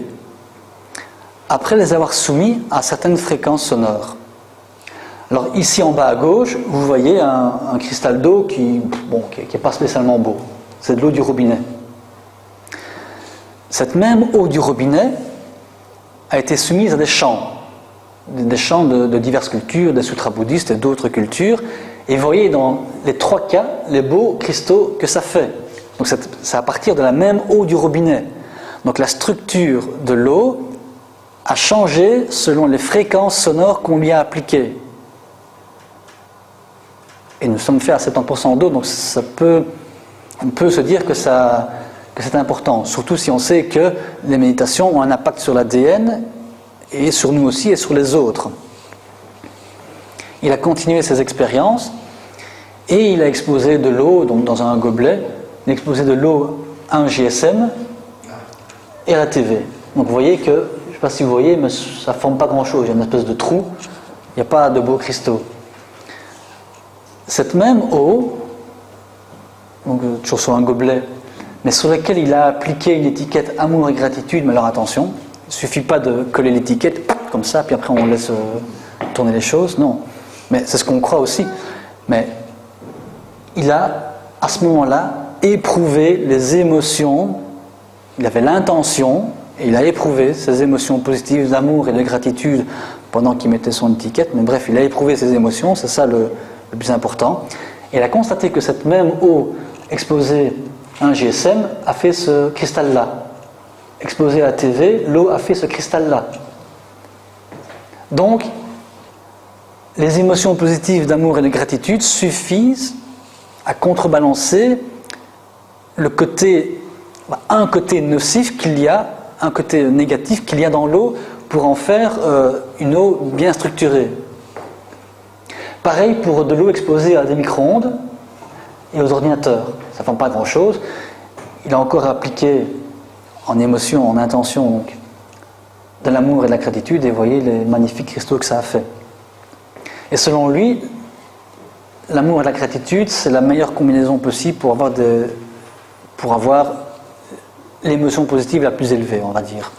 après les avoir soumis à certaines fréquences sonores. Alors ici en bas à gauche, vous voyez un cristal d'eau qui n'est pas spécialement beau. C'est de l'eau du robinet. Cette même eau du robinet a été soumise à des chants de diverses cultures, des sutras bouddhistes et d'autres cultures. Et vous voyez dans les 3 cas les beaux cristaux que ça fait. Donc c'est à partir de la même eau du robinet. Donc la structure de l'eau a changé selon les fréquences sonores qu'on lui a appliquées. Et nous sommes faits à 70% d'eau, donc on peut se dire que c'est important. Surtout si on sait que les méditations ont un impact sur l'ADN et sur nous aussi et sur les autres. Il a continué ses expériences et il a exposé de l'eau, donc dans un gobelet, il a exposé de l'eau à un GSM et à la TV. Donc vous voyez que, je ne sais pas si vous voyez, mais ça ne forme pas grand-chose. Il y a une espèce de trou, il n'y a pas de beaux cristaux. Cette même eau, donc toujours sur un gobelet, mais sur laquelle il a appliqué une étiquette amour et gratitude, mais alors attention, il ne suffit pas de coller l'étiquette comme ça, puis après on laisse tourner les choses, non. Mais c'est ce qu'on croit aussi. Mais il a, à ce moment-là, éprouvé les émotions, il avait l'intention, et il a éprouvé ces émotions positives d'amour et de gratitude pendant qu'il mettait son étiquette, mais bref, il a éprouvé ces émotions, c'est ça le plus important. Et il a constaté que cette même eau exposée à un GSM a fait ce cristal-là. Exposée à la TV, l'eau a fait ce cristal-là. Donc, les émotions positives d'amour et de gratitude suffisent à contrebalancer un côté nocif qu'il y a, un côté négatif qu'il y a dans l'eau pour en faire une eau bien structurée. Pareil pour de l'eau exposée à des micro-ondes et aux ordinateurs. Ça ne forme pas grand-chose. Il a encore appliqué en émotion, en intention, donc, de l'amour et de la gratitude, et vous voyez les magnifiques cristaux que ça a fait. Et selon lui, l'amour et la gratitude, c'est la meilleure combinaison possible pour avoir l'émotion positive la plus élevée, on va dire.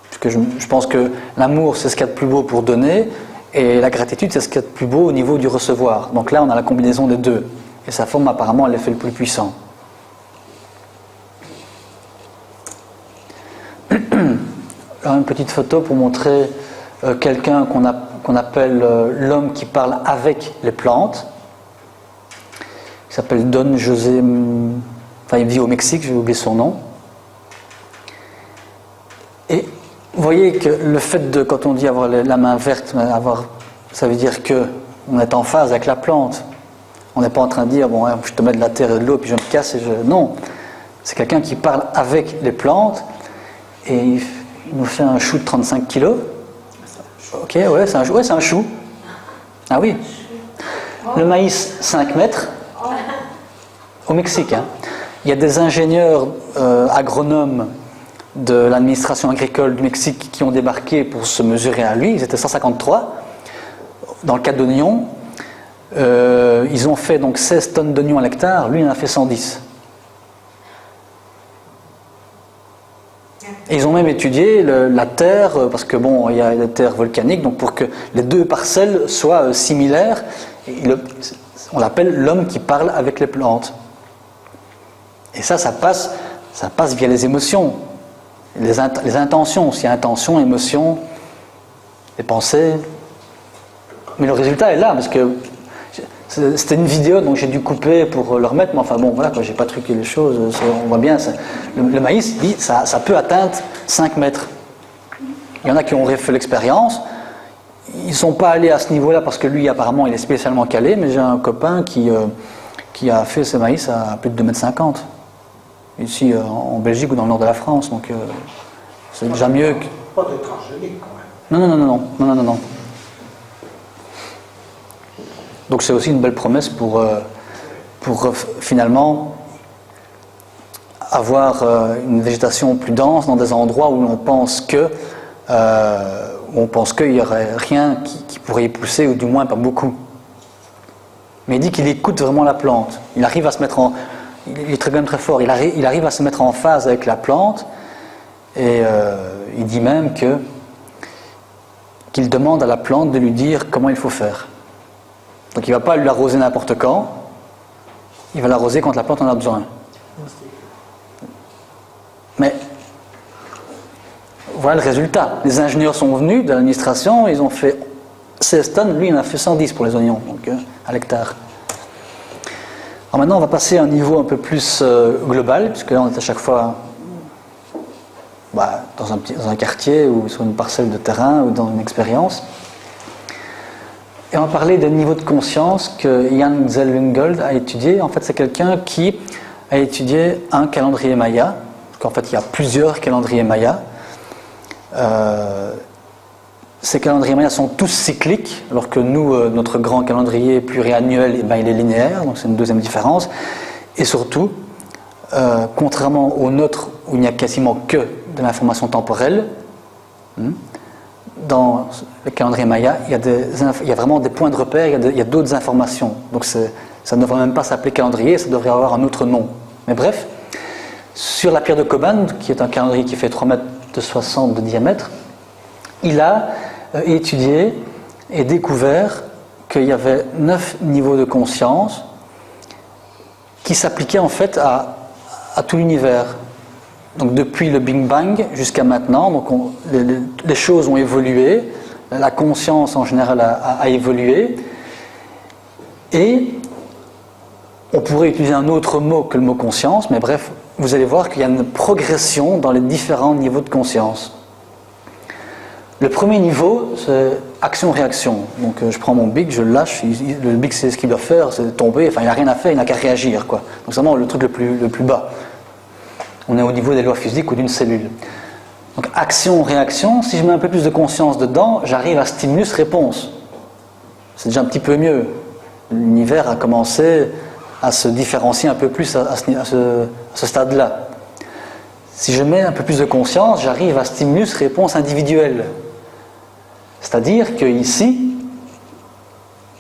Parce que je pense que l'amour, c'est ce qu'il y a de plus beau pour donner, et la gratitude, c'est ce qu'il y a de plus beau au niveau du recevoir. Donc là, on a la combinaison des deux. Et ça forme apparemment l'effet le plus puissant. Alors, une petite photo pour montrer quelqu'un qu'on appelle l'homme qui parle avec les plantes. Il s'appelle Don José... Enfin, il vit au Mexique, j'ai oublié son nom. Et vous voyez que le fait de, quand on dit avoir la main verte, ça veut dire qu'on est en phase avec la plante. On n'est pas en train de dire, bon, je te mets de la terre et de l'eau, puis je me casse. Non, c'est quelqu'un qui parle avec les plantes, et il nous fait un chou de 35 kilos. Ok, ouais, c'est un chou. Ah oui. Le maïs, 5 mètres. Au Mexique, hein. Il y a des ingénieurs agronomes de l'administration agricole du Mexique qui ont débarqué pour se mesurer à lui. Ils étaient 153 dans le cas d'oignons. Ils ont fait donc 16 tonnes d'oignons à l'hectare. Lui, il en a fait 110. Et ils ont même étudié la terre, parce que bon, il y a des terres volcaniques, donc pour que les deux parcelles soient similaires, on l'appelle l'homme qui parle avec les plantes. Et ça passe via les émotions, les intentions aussi, intention, émotion, les pensées. Mais le résultat est là, parce que c'était une vidéo, donc j'ai dû couper pour le remettre, mais enfin bon, voilà, j'ai pas truqué les choses, on voit bien, le maïs, ça peut atteindre 5 mètres. Il y en a qui ont fait l'expérience, ils ne sont pas allés à ce niveau-là, parce que lui, apparemment, il est spécialement calé, mais j'ai un copain qui a fait ce maïs à plus de 2,50 m, ici en Belgique ou dans le nord de la France, donc c'est déjà mieux que... Pas de transgénique, quand même. Non. Donc c'est aussi une belle promesse pour finalement avoir une végétation plus dense dans des endroits où l'on pense que où on pense qu'il n'y aurait rien qui pourrait y pousser, ou du moins pas beaucoup. Mais il dit qu'il écoute vraiment la plante. Il arrive à se mettre en... Il est quand même très fort. Il arrive à se mettre en phase avec la plante, et il dit même qu'il demande à la plante de lui dire comment il faut faire. Donc il ne va pas l'arroser n'importe quand, il va l'arroser quand la plante en a besoin. Mais voilà le résultat. Les ingénieurs sont venus de l'administration, ils ont fait 16 tonnes, lui il en a fait 110 pour les oignons, donc à l'hectare. Alors maintenant on va passer à un niveau un peu plus global, puisque là on est à chaque fois dans un quartier ou sur une parcelle de terrain ou dans une expérience. Et on va parler des niveaux de conscience que Jan Zellwegold a étudié. En fait c'est quelqu'un qui a étudié un calendrier maya, parce qu'en fait il y a plusieurs calendriers mayas. Ces calendriers mayas sont tous cycliques, alors que nous, notre grand calendrier pluriannuel, il est linéaire, donc c'est une deuxième différence. Et surtout, contrairement au nôtre, où il n'y a quasiment que de l'information temporelle, dans le calendrier maya, il y a vraiment des points de repère, il y a d'autres informations. Donc ça ne devrait même pas s'appeler calendrier, ça devrait avoir un autre nom. Mais bref, sur la pierre de Coban, qui est un calendrier qui fait 3,60 m de diamètre, il a étudié et découvert qu'il y avait 9 niveaux de conscience qui s'appliquaient en fait à tout l'univers. Donc depuis le Big Bang jusqu'à maintenant, donc les choses ont évolué, la conscience en général a évolué, et on pourrait utiliser un autre mot que le mot conscience, mais bref, vous allez voir qu'il y a une progression dans les différents niveaux de conscience. Le premier niveau, c'est action-réaction. Donc je prends mon bic, je le lâche, le bic c'est ce qu'il doit faire, c'est tomber, enfin il n'a rien à faire, il n'a qu'à réagir, quoi. Donc c'est vraiment le truc le plus bas. On est au niveau des lois physiques ou d'une cellule. Donc action-réaction, si je mets un peu plus de conscience dedans, j'arrive à stimulus-réponse. C'est déjà un petit peu mieux. L'univers a commencé à se différencier un peu plus à ce stade-là. Si je mets un peu plus de conscience, j'arrive à stimulus-réponse individuelle. C'est-à-dire qu'ici,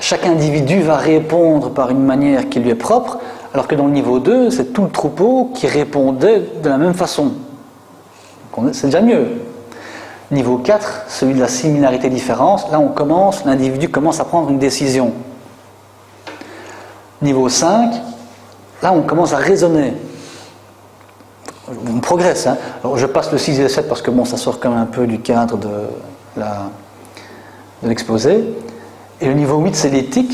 chaque individu va répondre par une manière qui lui est propre, alors que dans le niveau 2, c'est tout le troupeau qui répondait de la même façon. C'est déjà mieux. Niveau 4, celui de la similarité-différence, là l'individu commence à prendre une décision. Niveau 5, là on commence à raisonner. On progresse. Alors je passe le 6 et le 7 parce que ça sort quand même un peu du cadre de l'exposé. Et le niveau 8, c'est l'éthique,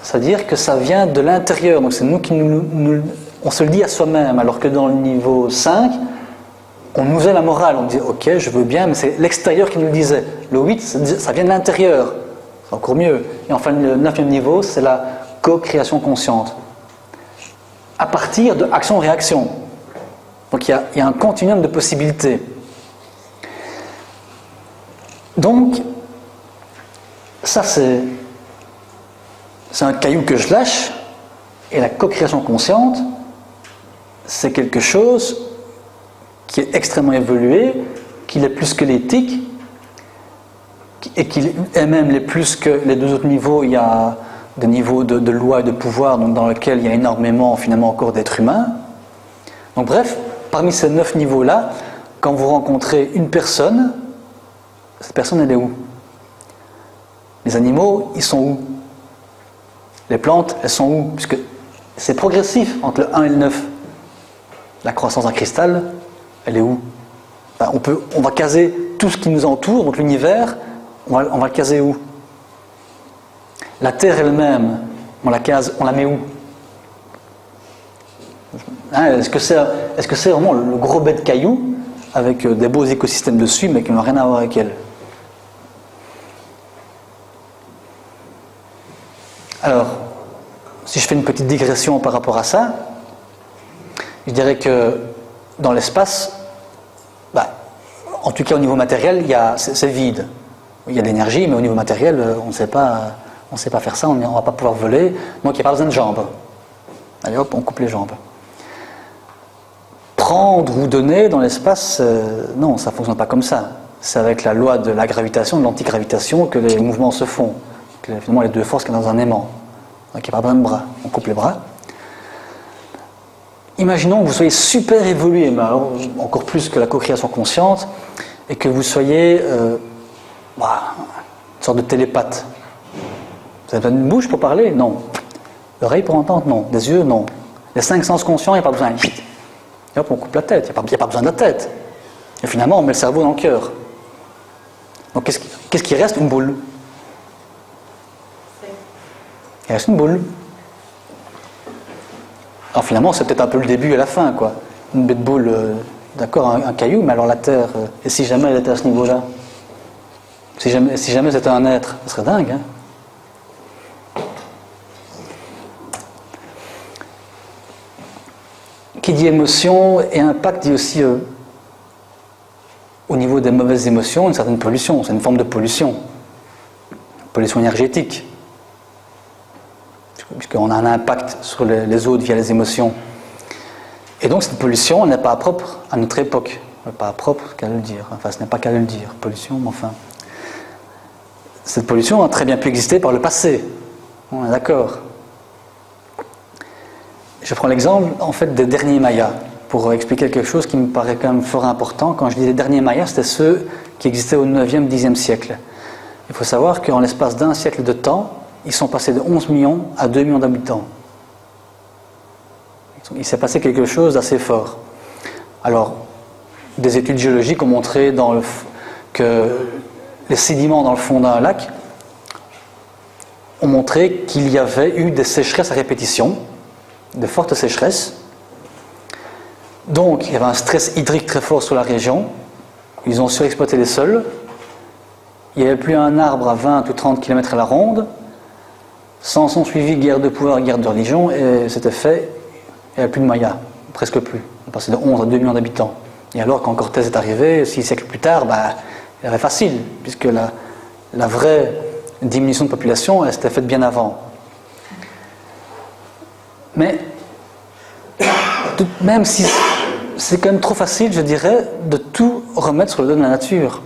c'est-à-dire que ça vient de l'intérieur. Donc c'est nous qui on se le dit à soi-même, alors que dans le niveau 5, on nous faisait la morale. On disait ok, je veux bien, mais c'est l'extérieur qui nous le disait. Le 8, ça vient de l'intérieur. C'est encore mieux. Et enfin, le 9e niveau, c'est la co-création consciente. À partir de action-réaction. Donc il y a un continuum de possibilités. Donc, ça c'est un caillou que je lâche, et la co-création consciente, c'est quelque chose qui est extrêmement évolué, qui est plus que l'éthique, et qui est même plus que les deux autres niveaux. Il y a des niveaux de loi et de pouvoir, donc dans lesquels il y a énormément finalement encore d'êtres humains. Donc bref, parmi ces 9 niveaux-là, quand vous rencontrez une personne, cette personne elle est où? Les animaux, ils sont où? Les plantes, elles sont où? Puisque c'est progressif entre le 1 et le 9. La croissance d'un cristal, elle est où? On va caser tout ce qui nous entoure, donc l'univers, on va le caser où? La Terre elle-même, on la met où? Est-ce que c'est vraiment le gros bête de cailloux avec des beaux écosystèmes dessus mais qui n'ont rien à voir avec elle? Alors, si je fais une petite digression par rapport à ça, je dirais que dans l'espace, en tout cas au niveau matériel, c'est vide. Il y a de l'énergie, mais au niveau matériel, on ne sait pas faire ça, on ne va pas pouvoir voler, donc il n'y a pas besoin de jambes. Allez hop, on coupe les jambes. Prendre ou donner dans l'espace, non, ça ne fonctionne pas comme ça. c'est avec la loi de la gravitation, de l'antigravitation, que les mouvements se font. Finalement, les deux forces qu'il y a dans un aimant. Donc il n'y a pas besoin de bras. On coupe les bras. Imaginons que vous soyez super évolué, mais alors, encore plus que la co-création consciente, et que vous soyez une sorte de télépathe. Vous avez besoin d'une bouche pour parler? Non. L'oreille pour entendre? Non. Des yeux? Non. Les 5 sens conscients, il n'y a pas besoin. Et hop, on coupe la tête. Il n'y a pas besoin de la tête. Et finalement, on met le cerveau dans le cœur. Donc qu'est-ce qui reste? Une boule. Il reste une boule. Alors finalement, c'est peut-être un peu le début et la fin, quoi. Une bête boule, d'accord, un caillou, mais alors la Terre, et si jamais elle était à ce niveau-là? Si jamais c'était un être, ce serait dingue, hein? Qui dit émotion et impact dit aussi, au niveau des mauvaises émotions, une certaine pollution. C'est une forme de pollution. Pollution énergétique. Puisqu'on a un impact sur les autres via les émotions. Et donc cette pollution, elle n'est pas propre à notre époque. Elle n'est pas propre qu'à le dire. Enfin, ce n'est pas qu'à le dire, pollution, mais enfin. Cette pollution a très bien pu exister par le passé. On est d'accord. Je prends l'exemple, en fait, des derniers Mayas, pour expliquer quelque chose qui me paraît quand même fort important. Quand je dis les derniers Mayas, c'était ceux qui existaient au 9e, 10e siècle. Il faut savoir qu'en l'espace d'un siècle de temps, ils sont passés de 11 millions à 2 millions d'habitants. Il s'est passé quelque chose d'assez fort. Alors, des études géologiques ont montré que les sédiments dans le fond d'un lac ont montré qu'il y avait eu des sécheresses à répétition, de fortes sécheresses. Donc, il y avait un stress hydrique très fort sur la région. Ils ont surexploité les sols. Il n'y avait plus un arbre à 20 ou 30 km à la ronde. S'en sont suivis guerre de pouvoir, guerre de religion, et c'était fait. Il n'y avait plus de Mayas, presque plus. On passait de 11 à 2 millions d'habitants. Et alors, quand Cortés est arrivé, 6 siècles plus tard, il avait facile, puisque la vraie diminution de population, elle s'était faite bien avant. Mais, même si c'est quand même trop facile, je dirais, de tout remettre sur le dos de la nature.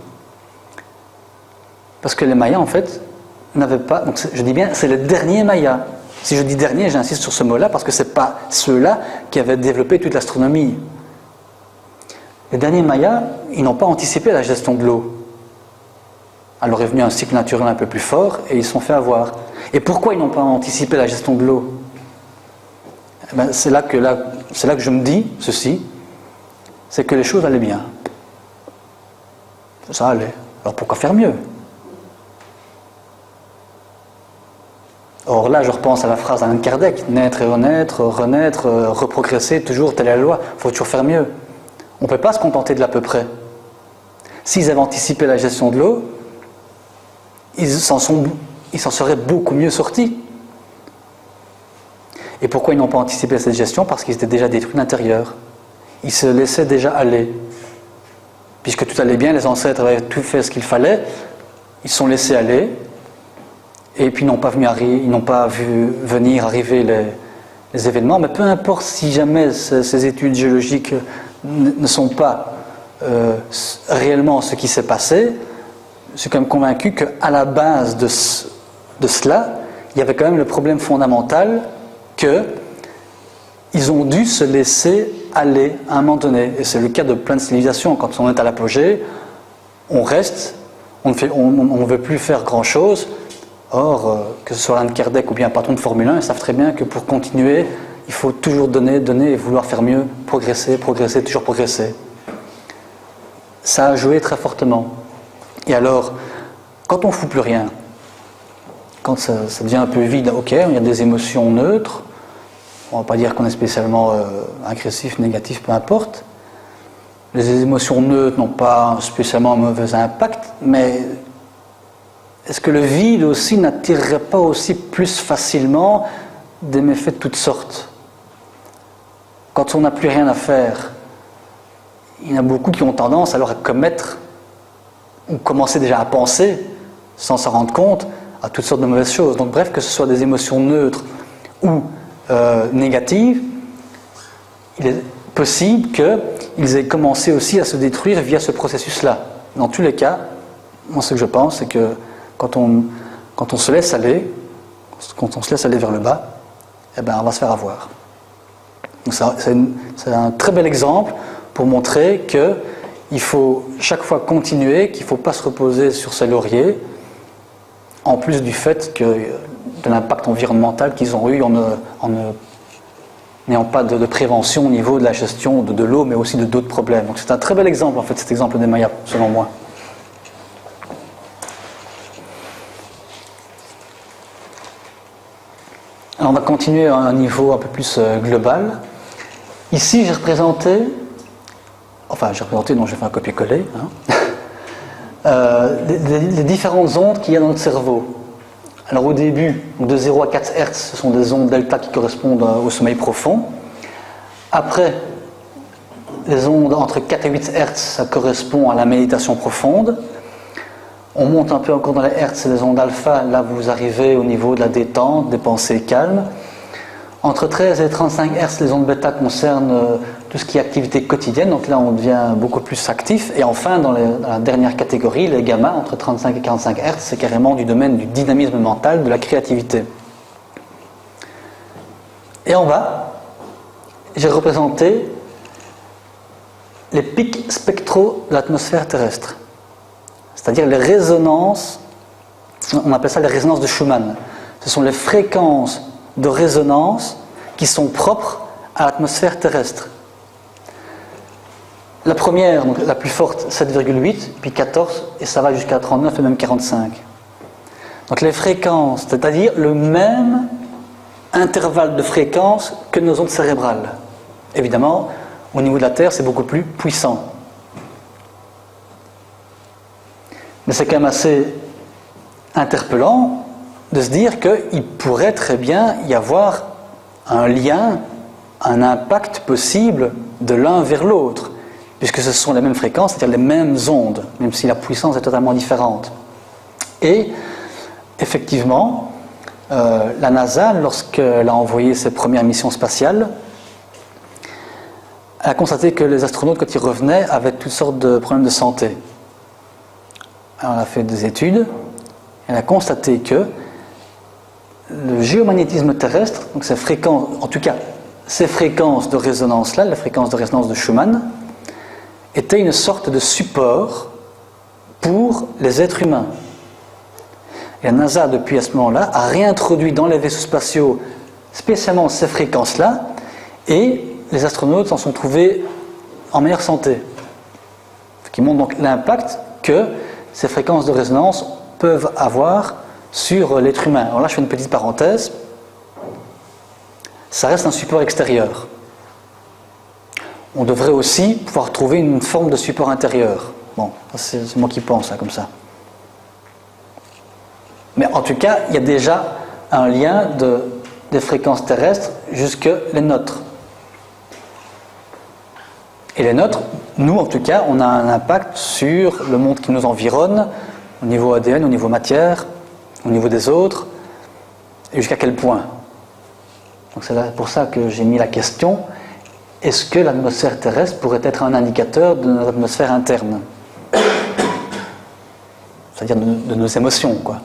Parce que les Mayas, en fait, n'avaient pas... Donc je dis bien, c'est les derniers Mayas. Si je dis dernier, j'insiste sur ce mot-là, parce que ce n'est pas ceux-là qui avaient développé toute l'astronomie. Les derniers Mayas, ils n'ont pas anticipé la gestion de l'eau. Alors est venu un cycle naturel un peu plus fort, et ils se sont fait avoir. Et pourquoi ils n'ont pas anticipé la gestion de l'eau? C'est là que je me dis ceci, c'est que les choses allaient bien. Ça allait. Alors pourquoi faire mieux? Or là, je repense à la phrase d'Allan Kardec, naître et renaître, reprogresser, toujours, telle est la loi, il faut toujours faire mieux. On ne peut pas se contenter de l'à peu près. S'ils avaient anticipé la gestion de l'eau, ils s'en seraient beaucoup mieux sortis. Et pourquoi ils n'ont pas anticipé cette gestion? Parce qu'ils étaient déjà détruits de l'intérieur. Ils se laissaient déjà aller. Puisque tout allait bien, les ancêtres avaient tout fait ce qu'il fallait, ils se sont laissés aller, et puis ils n'ont pas vu venir arriver les événements. Mais peu importe si jamais ces études géologiques ne sont pas réellement ce qui s'est passé, je suis quand même convaincu qu'à la base de cela, il y avait quand même le problème fondamental qu'ils ont dû se laisser aller à un moment donné. Et c'est le cas de plein de civilisations. Quand on est à l'apogée, on reste, on ne veut plus faire grand-chose. Or, que ce soit Allan Kardec ou bien un patron de Formule 1, ils savent très bien que pour continuer, il faut toujours donner et vouloir faire mieux, progresser, toujours progresser. Ça a joué très fortement. Et alors, quand on ne fout plus rien, quand ça devient un peu vide, ok, il y a des émotions neutres, on ne va pas dire qu'on est spécialement agressif, négatif, peu importe. Les émotions neutres n'ont pas spécialement un mauvais impact, mais est-ce que le vide aussi n'attirerait pas aussi plus facilement des méfaits de toutes sortes? Quand on n'a plus rien à faire, il y en a beaucoup qui ont tendance alors à commettre ou commencer déjà à penser, sans s'en rendre compte, à toutes sortes de mauvaises choses. Donc bref, que ce soit des émotions neutres ou négatives, il est possible qu'ils aient commencé aussi à se détruire via ce processus-là. Dans tous les cas, moi ce que je pense, c'est que quand on se laisse aller, quand on se laisse aller vers le bas, eh ben, on va se faire avoir. Donc c'est un très bel exemple pour montrer qu'il faut chaque fois continuer, qu'il ne faut pas se reposer sur ses lauriers, en plus du fait de l'impact environnemental qu'ils ont eu en n'ayant pas de prévention au niveau de la gestion de l'eau, mais aussi de d'autres problèmes. Donc c'est un très bel exemple, en fait, cet exemple des Mayas, selon moi. Alors on va continuer à un niveau un peu plus global. Ici, j'ai représenté, donc j'ai fait un copier-coller, les différentes ondes qu'il y a dans notre cerveau. Alors au début, de 0 à 4 Hz, ce sont des ondes delta qui correspondent au sommeil profond. Après, les ondes entre 4 et 8 Hz, ça correspond à la méditation profonde. On monte un peu encore dans les Hertz, c'est les ondes alpha, là vous arrivez au niveau de la détente, des pensées calmes. Entre 13 et 35 Hz, les ondes bêta concernent tout ce qui est activité quotidienne, donc là on devient beaucoup plus actif. Et enfin, dans la dernière catégorie, les gamma, entre 35 et 45 Hz, c'est carrément du domaine du dynamisme mental, de la créativité. Et en bas, j'ai représenté les pics spectraux de l'atmosphère terrestre. C'est-à-dire les résonances, on appelle ça les résonances de Schumann. Ce sont les fréquences de résonance qui sont propres à l'atmosphère terrestre. La première, donc la plus forte, 7,8, puis 14, et ça va jusqu'à 39 et même 45. Donc les fréquences, c'est-à-dire le même intervalle de fréquence que nos ondes cérébrales. Évidemment, au niveau de la Terre, c'est beaucoup plus puissant. Mais c'est quand même assez interpellant de se dire qu'il pourrait très bien y avoir un lien, un impact possible de l'un vers l'autre, puisque ce sont les mêmes fréquences, c'est-à-dire les mêmes ondes, même si la puissance est totalement différente. Et effectivement, la NASA, lorsqu'elle a envoyé ses premières missions spatiales, a constaté que les astronautes, quand ils revenaient, avaient toutes sortes de problèmes de santé. Alors, elle a fait des études, elle a constaté que le géomagnétisme terrestre, donc ces fréquences, en tout cas ces fréquences de résonance-là, les fréquences de résonance de Schumann, étaient une sorte de support pour les êtres humains. Et la NASA, depuis à ce moment-là, a réintroduit dans les vaisseaux spatiaux spécialement ces fréquences-là, et les astronautes s'en sont trouvés en meilleure santé. Ce qui montre donc l'impact que ces fréquences de résonance peuvent avoir sur l'être humain. Alors là, je fais une petite parenthèse. Ça reste un support extérieur. On devrait aussi pouvoir trouver une forme de support intérieur. Bon, c'est moi qui pense, comme ça. Mais en tout cas, il y a déjà un lien des fréquences terrestres jusque les nôtres. Et les nôtres, nous en tout cas, on a un impact sur le monde qui nous environne, au niveau ADN, au niveau matière, au niveau des autres, et jusqu'à quel point. Donc c'est pour ça que j'ai mis la question, est-ce que l'atmosphère terrestre pourrait être un indicateur de notre atmosphère interne? C'est-à-dire de nos émotions, quoi.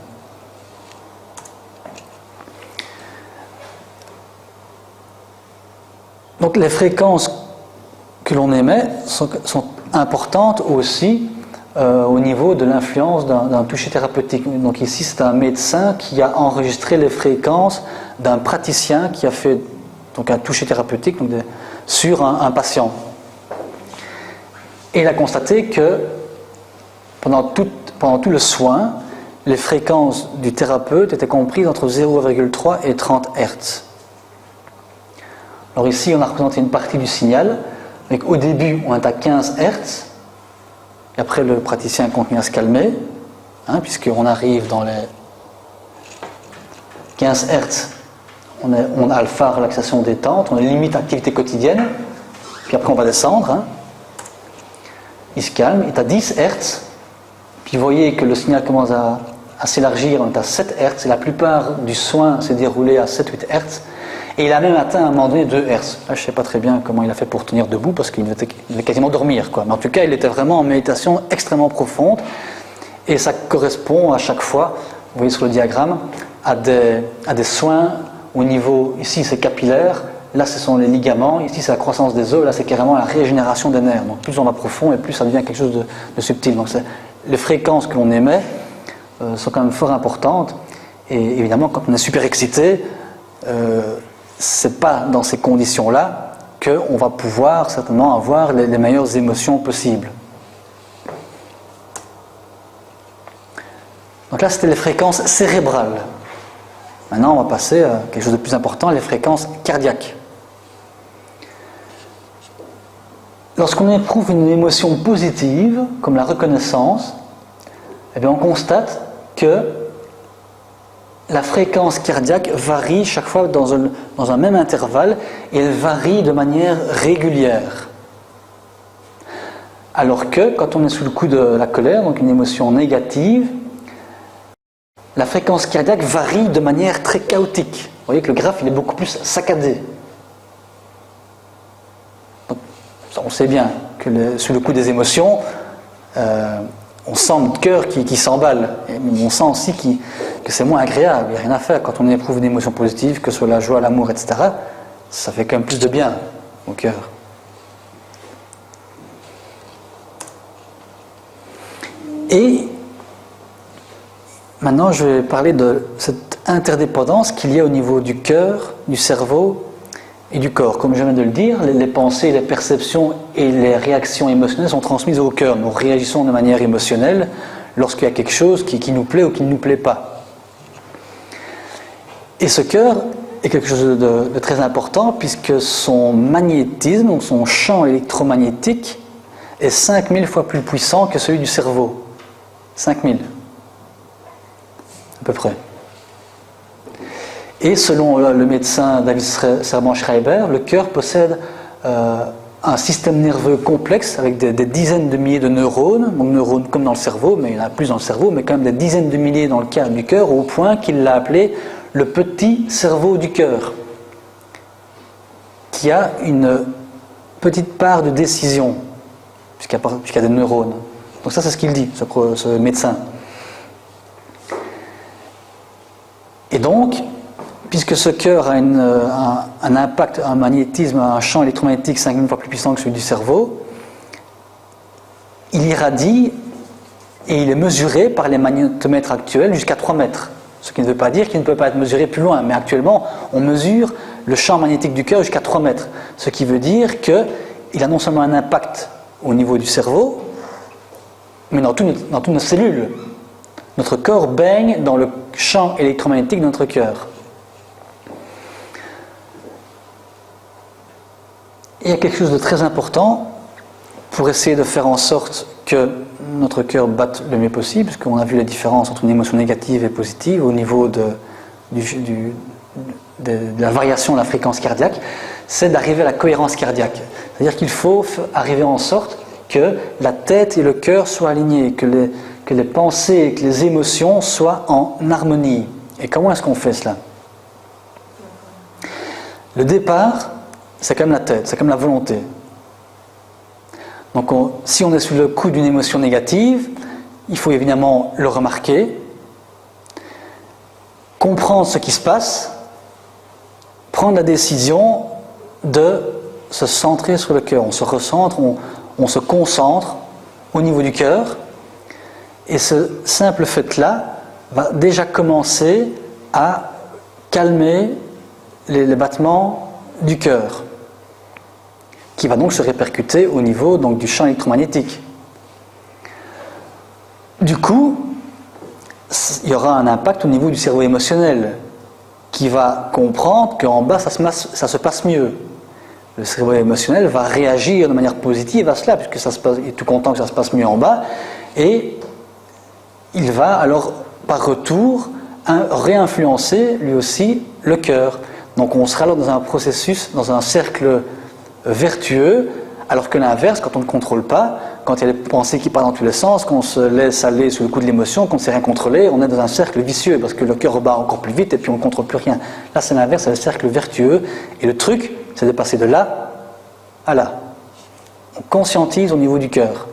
Donc les fréquences que l'on émet sont importantes aussi au niveau de l'influence d'un toucher thérapeutique. Donc ici, c'est un médecin qui a enregistré les fréquences d'un praticien qui a fait donc un toucher thérapeutique sur un patient. Et il a constaté que pendant tout le soin, les fréquences du thérapeute étaient comprises entre 0,3 et 30 Hz. Alors ici, on a représenté une partie du signal. Donc au début, on est à 15 Hz, et après le praticien continue à se calmer, puisqu'on arrive dans les 15 Hz, on a alpha, relaxation, détente, on a limite activité quotidienne, puis après on va descendre, il se calme, il est à 10 Hz, puis vous voyez que le signal commence à s'élargir, on est à 7 Hz, et la plupart du soin s'est déroulé à 7-8 Hz, Et il a même atteint à un moment donné 2 Hz. Là, je ne sais pas très bien comment il a fait pour tenir debout, parce qu'il devait quasiment dormir, quoi. Mais en tout cas, il était vraiment en méditation extrêmement profonde. Et ça correspond à chaque fois, vous voyez sur le diagramme, à des soins au niveau, ici c'est capillaire, là ce sont les ligaments, ici c'est la croissance des os, là c'est carrément la régénération des nerfs. Donc plus on va profond et plus ça devient quelque chose de subtil. Donc les fréquences que l'on émet sont quand même fort importantes. Et évidemment, quand on est super excité, c'est pas dans ces conditions-là qu'on va pouvoir certainement avoir les meilleures émotions possibles. Donc là, c'était les fréquences cérébrales. Maintenant, on va passer à quelque chose de plus important, les fréquences cardiaques. Lorsqu'on éprouve une émotion positive, comme la reconnaissance, eh bien, on constate que la fréquence cardiaque varie chaque fois dans un même intervalle et elle varie de manière régulière. Alors que quand on est sous le coup de la colère, donc une émotion négative, la fréquence cardiaque varie de manière très chaotique. Vous voyez que le graphe il est beaucoup plus saccadé. Donc, on sait bien que sous le coup des émotions, on sent notre cœur qui s'emballe. Mais on sent aussi que c'est moins agréable. Il n'y a rien à faire. Quand on éprouve une émotion positive, que ce soit la joie, l'amour, etc., ça fait quand même plus de bien au cœur. Et maintenant, je vais parler de cette interdépendance qu'il y a au niveau du cœur, du cerveau et du corps. Comme je viens de le dire, les pensées, les perceptions et les réactions émotionnelles sont transmises au cœur. Nous réagissons de manière émotionnelle lorsqu'il y a quelque chose qui nous plaît ou qui ne nous plaît pas. Et ce cœur est quelque chose de très important puisque son magnétisme, donc son champ électromagnétique, est 5000 fois plus puissant que celui du cerveau. 5000. À peu près. Et selon le médecin David Serban-Schreiber, le cœur possède un système nerveux complexe avec des dizaines de milliers de neurones, donc neurones comme dans le cerveau, mais il y en a plus dans le cerveau, mais quand même des dizaines de milliers dans le cas du cœur, au point qu'il l'a appelé le petit cerveau du cœur, qui a une petite part de décision, puisqu'il y a des neurones. Donc ça, c'est ce qu'il dit, ce médecin. Et donc, puisque ce cœur a un impact, un magnétisme, un champ électromagnétique 5000 fois plus puissant que celui du cerveau, il irradie et il est mesuré par les magnétomètres actuels jusqu'à 3 mètres. Ce qui ne veut pas dire qu'il ne peut pas être mesuré plus loin, mais actuellement, on mesure le champ magnétique du cœur jusqu'à 3 mètres. Ce qui veut dire qu'il a non seulement un impact au niveau du cerveau, mais dans toutes nos cellules. Notre corps baigne dans le champ électromagnétique de notre cœur. Il y a quelque chose de très important pour essayer de faire en sorte que notre cœur batte le mieux possible, parce qu'on a vu la différence entre une émotion négative et positive au niveau de la variation de la fréquence cardiaque, c'est d'arriver à la cohérence cardiaque. C'est-à-dire qu'il faut arriver en sorte que la tête et le cœur soient alignés, que les pensées et que les émotions soient en harmonie. Et comment est-ce qu'on fait cela ? Le départ, c'est comme la tête, c'est comme la volonté. Donc si on est sous le coup d'une émotion négative, il faut évidemment le remarquer, comprendre ce qui se passe, prendre la décision de se centrer sur le cœur. On se recentre, on se concentre au niveau du cœur, et ce simple fait-là va déjà commencer à calmer les battements du cœur, qui va donc se répercuter au niveau donc, du champ électromagnétique. Du coup, il y aura un impact au niveau du cerveau émotionnel, qui va comprendre qu'en bas ça se passe mieux. Le cerveau émotionnel va réagir de manière positive à cela, puisque il est tout content que ça se passe mieux en bas, et il va alors par retour réinfluencer lui aussi le cœur. Donc on sera alors dans un processus, dans un cercle vertueux, alors que l'inverse, quand on ne contrôle pas, quand il y a des pensées qui partent dans tous les sens, qu'on se laisse aller sous le coup de l'émotion, qu'on ne sait rien contrôler, on est dans un cercle vicieux parce que le cœur bat encore plus vite et puis on ne contrôle plus rien. Là, c'est l'inverse, c'est le cercle vertueux. Et le truc, c'est de passer de là à là. On conscientise au niveau du cœur.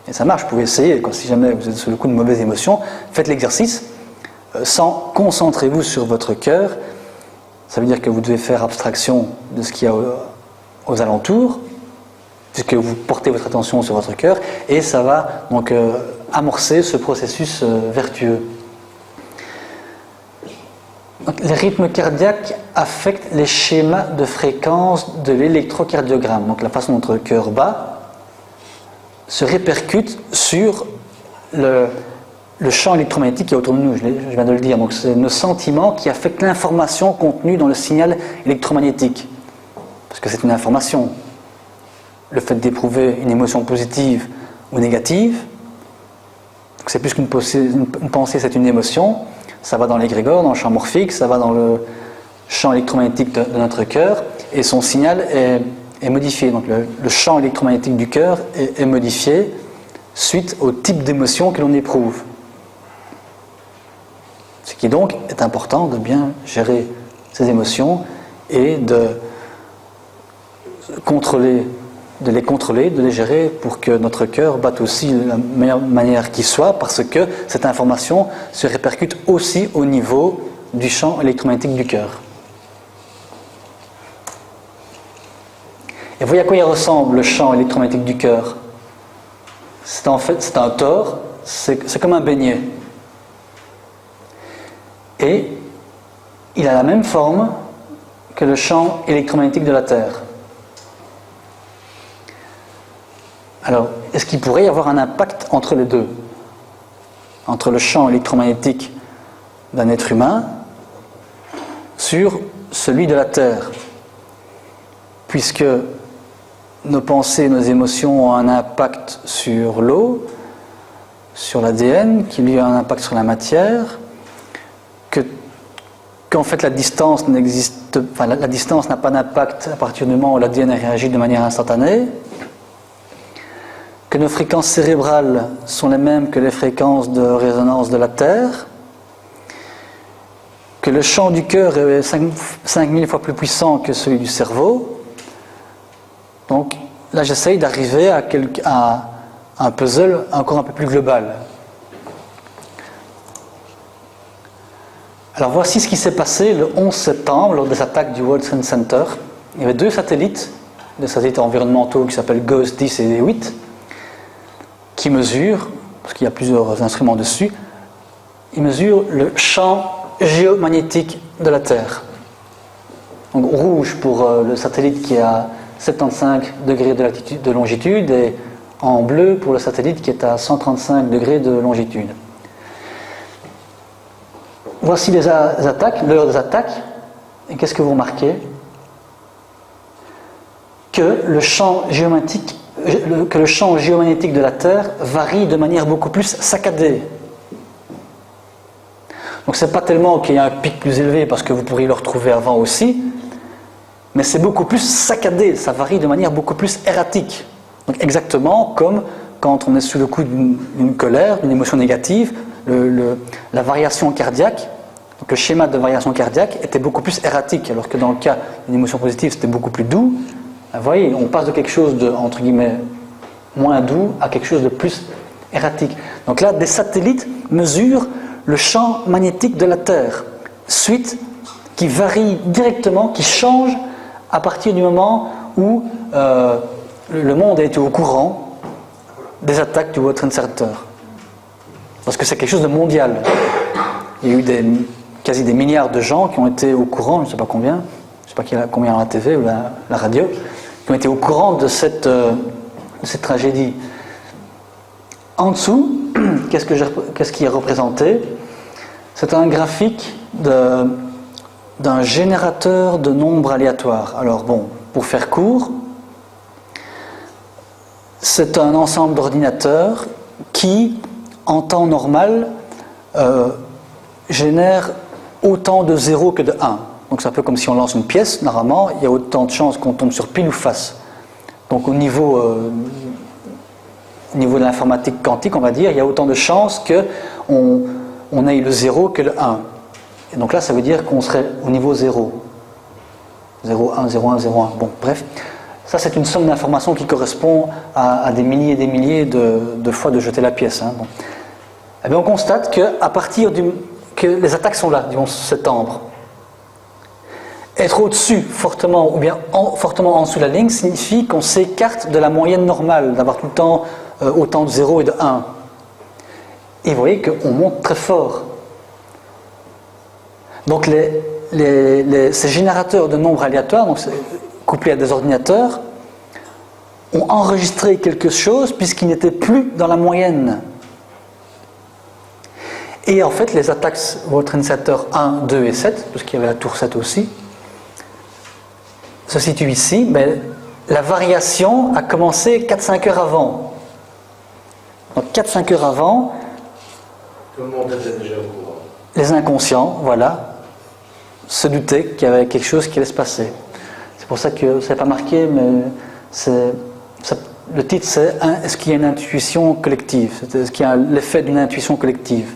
Et ça marche, vous pouvez essayer. Si jamais vous êtes sous le coup de mauvaises émotions, faites l'exercice. Concentrez-vous sur votre cœur. Ça veut dire que vous devez faire abstraction de ce qu'il y a aux alentours, puisque vous portez votre attention sur votre cœur, et ça va donc amorcer ce processus vertueux. Donc, les rythmes cardiaques affectent les schémas de fréquence de l'électrocardiogramme. Donc la façon dont notre cœur bat se répercute sur le champ électromagnétique qui est autour de nous, je viens de le dire. Donc c'est nos sentiments qui affectent l'information contenue dans le signal électromagnétique. Parce que c'est une information. Le fait d'éprouver une émotion positive ou négative, donc c'est plus qu'une pensée, c'est une émotion. Ça va dans l'égrégore, dans le champ morphique, ça va dans le champ électromagnétique de notre cœur, et son signal est modifié. Donc le champ électromagnétique du cœur est modifié suite au type d'émotion que l'on éprouve. Ce qui donc est important de bien gérer ces émotions et de les contrôler, de les gérer pour que notre cœur batte aussi de la meilleure manière qui soit, parce que cette information se répercute aussi au niveau du champ électromagnétique du cœur. Et voyez à quoi il ressemble le champ électromagnétique du cœur. C'est un tore, c'est comme un beignet. Et il a la même forme que le champ électromagnétique de la Terre. Alors, est-ce qu'il pourrait y avoir un impact entre les deux? Entre le champ électromagnétique d'un être humain sur celui de la Terre? Puisque nos pensées, nos émotions ont un impact sur l'eau, sur l'ADN, qui lui a un impact sur la matière, qu'en fait la distance la distance n'a pas d'impact à partir du moment où l'ADN réagit de manière instantanée, que nos fréquences cérébrales sont les mêmes que les fréquences de résonance de la Terre, que le champ du cœur est 5000 fois plus puissant que celui du cerveau. Donc là, j'essaye d'arriver à un puzzle encore un peu plus global. Alors voici ce qui s'est passé le 11 septembre lors des attaques du World Trade Center. Il y avait deux satellites, des satellites environnementaux qui s'appellent GOES 10 et 8, qui mesurent, parce qu'il y a plusieurs instruments dessus, ils mesurent le champ géomagnétique de la Terre. Donc rouge pour le satellite qui est à 75 degrés de longitude, et en bleu pour le satellite qui est à 135 degrés de longitude. Voici les attaques, l'heure des attaques, et qu'est-ce que vous remarquez? Que le champ géomagnétique de la Terre varie de manière beaucoup plus saccadée. Donc c'est pas tellement qu'il y a un pic plus élevé, parce que vous pourriez le retrouver avant aussi, mais c'est beaucoup plus saccadé, ça varie de manière beaucoup plus erratique. Donc exactement comme quand on est sous le coup d'une colère, d'une émotion négative, la variation cardiaque, donc le schéma de variation cardiaque était beaucoup plus erratique, alors que dans le cas d'une émotion positive, c'était beaucoup plus doux. Vous voyez, on passe de quelque chose de, entre guillemets, moins doux à quelque chose de plus erratique. Donc là, des satellites mesurent le champ magnétique de la Terre, qui varie directement, qui change à partir du moment où le monde a été au courant des attaques du World Trade Center. Parce que c'est quelque chose de mondial. Il y a eu quasi des milliards de gens qui ont été au courant, je ne sais pas combien, je ne sais pas combien à la TV ou la radio, qui ont été au courant de cette tragédie. En dessous, qu'est-ce qui est représenté? C'est un graphique d'un générateur de nombres aléatoires. Alors bon, pour faire court, c'est un ensemble d'ordinateurs qui, en temps normal, génère autant de 0 que de 1. Donc c'est un peu comme si on lance une pièce, normalement, il y a autant de chances qu'on tombe sur pile ou face. Donc au niveau de l'informatique quantique, on va dire, il y a autant de chances qu'on ait le 0 que le 1. Et donc là, ça veut dire qu'on serait au niveau 0. 0, 1, 0, 1, 0, 1. Bon, bref. Ça, c'est une somme d'informations qui correspond à des milliers et des milliers de fois de jeter la pièce. Hein. Bon. Eh bien, on constate qu'à partir que les attaques sont là, du 11 septembre. Être au-dessus, fortement, ou bien fortement en dessous de la ligne, signifie qu'on s'écarte de la moyenne normale, d'avoir tout le temps autant de 0 et de 1. Et vous voyez qu'on monte très fort. Donc ces générateurs de nombres aléatoires, donc couplés à des ordinateurs, ont enregistré quelque chose puisqu'ils n'étaient plus dans la moyenne. Et en fait, les attaques World Trade Center 1, 2 et 7, parce qu'il y avait la tour 7 aussi, se situent ici, mais la variation a commencé 4-5 heures avant. Donc 4-5 heures avant, tout le monde était déjà au courant. Les inconscients, voilà, se doutaient qu'il y avait quelque chose qui allait se passer. C'est pour ça que ça n'est pas marqué, mais le titre c'est « Est-ce qu'il y a une intuition collective ?» Est-ce qu'il y a l'effet d'une intuition collective?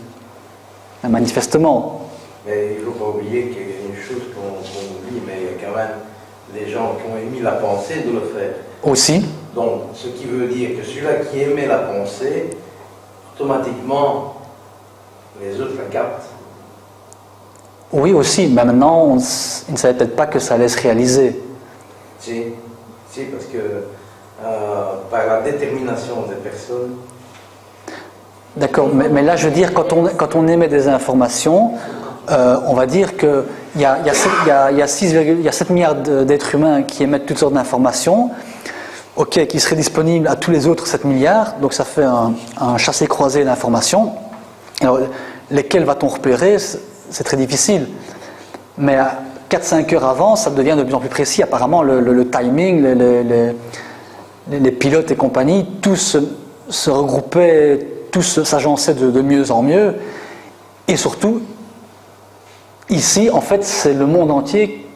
Manifestement. Mais il ne faut pas oublier qu'il y a une chose qu'on oublie, mais il y a quand même des gens qui ont émis la pensée de le faire. Aussi. Donc, ce qui veut dire que celui-là qui émet la pensée, automatiquement, les autres la captent. Oui, aussi, mais maintenant, ils ne savaient peut-être pas que ça allait se réaliser. Si, parce que par la détermination des personnes. D'accord, mais là, je veux dire, quand on émet des informations, on va dire qu'il y a 7 milliards d'êtres humains qui émettent toutes sortes d'informations, qui seraient disponibles à tous les autres 7 milliards, donc ça fait un chassé-croisé d'informations. Alors, lesquelles va-t-on repérer? C'est très difficile. Mais à 4-5 heures avant, ça devient de plus en plus précis. Apparemment, le timing, les pilotes et compagnie, tous se regroupaient, tous s'agençaient de mieux en mieux. Et surtout, ici, en fait, c'est le monde entier.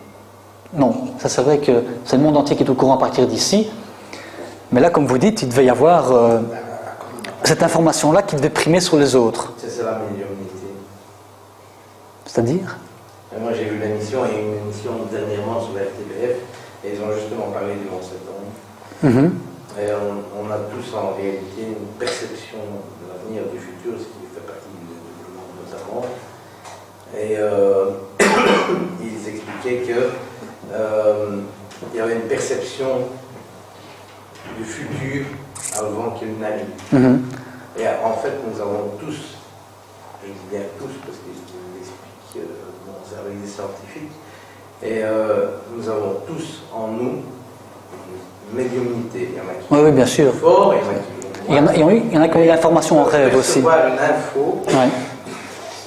Non, ça c'est vrai que c'est le monde entier qui est au courant à partir d'ici. Mais là, comme vous dites, il devait y avoir cette information-là qui devait primer sur les autres. C'est la médiumnité. C'est-à-dire? Moi, j'ai vu l'émission, il y a eu une émission dernièrement sur la RTBF, et ils ont justement parlé du 11 septembre. Et on a tous en réalité une perception de l'avenir, du futur, ce qui fait partie du développement de nos savants. Et ils expliquaient qu'il y avait une perception du futur avant qu'il n'arrive. Et en fait, nous avons tous, je dis bien tous, parce qu'ils l'expliquent avec des scientifiques, et nous avons tous en nous une médiumnité. Il y en a qui oui, bien sûr. fort, il y en a qui il y en a qui ont eu l'information en rêve aussi. Recevoir une info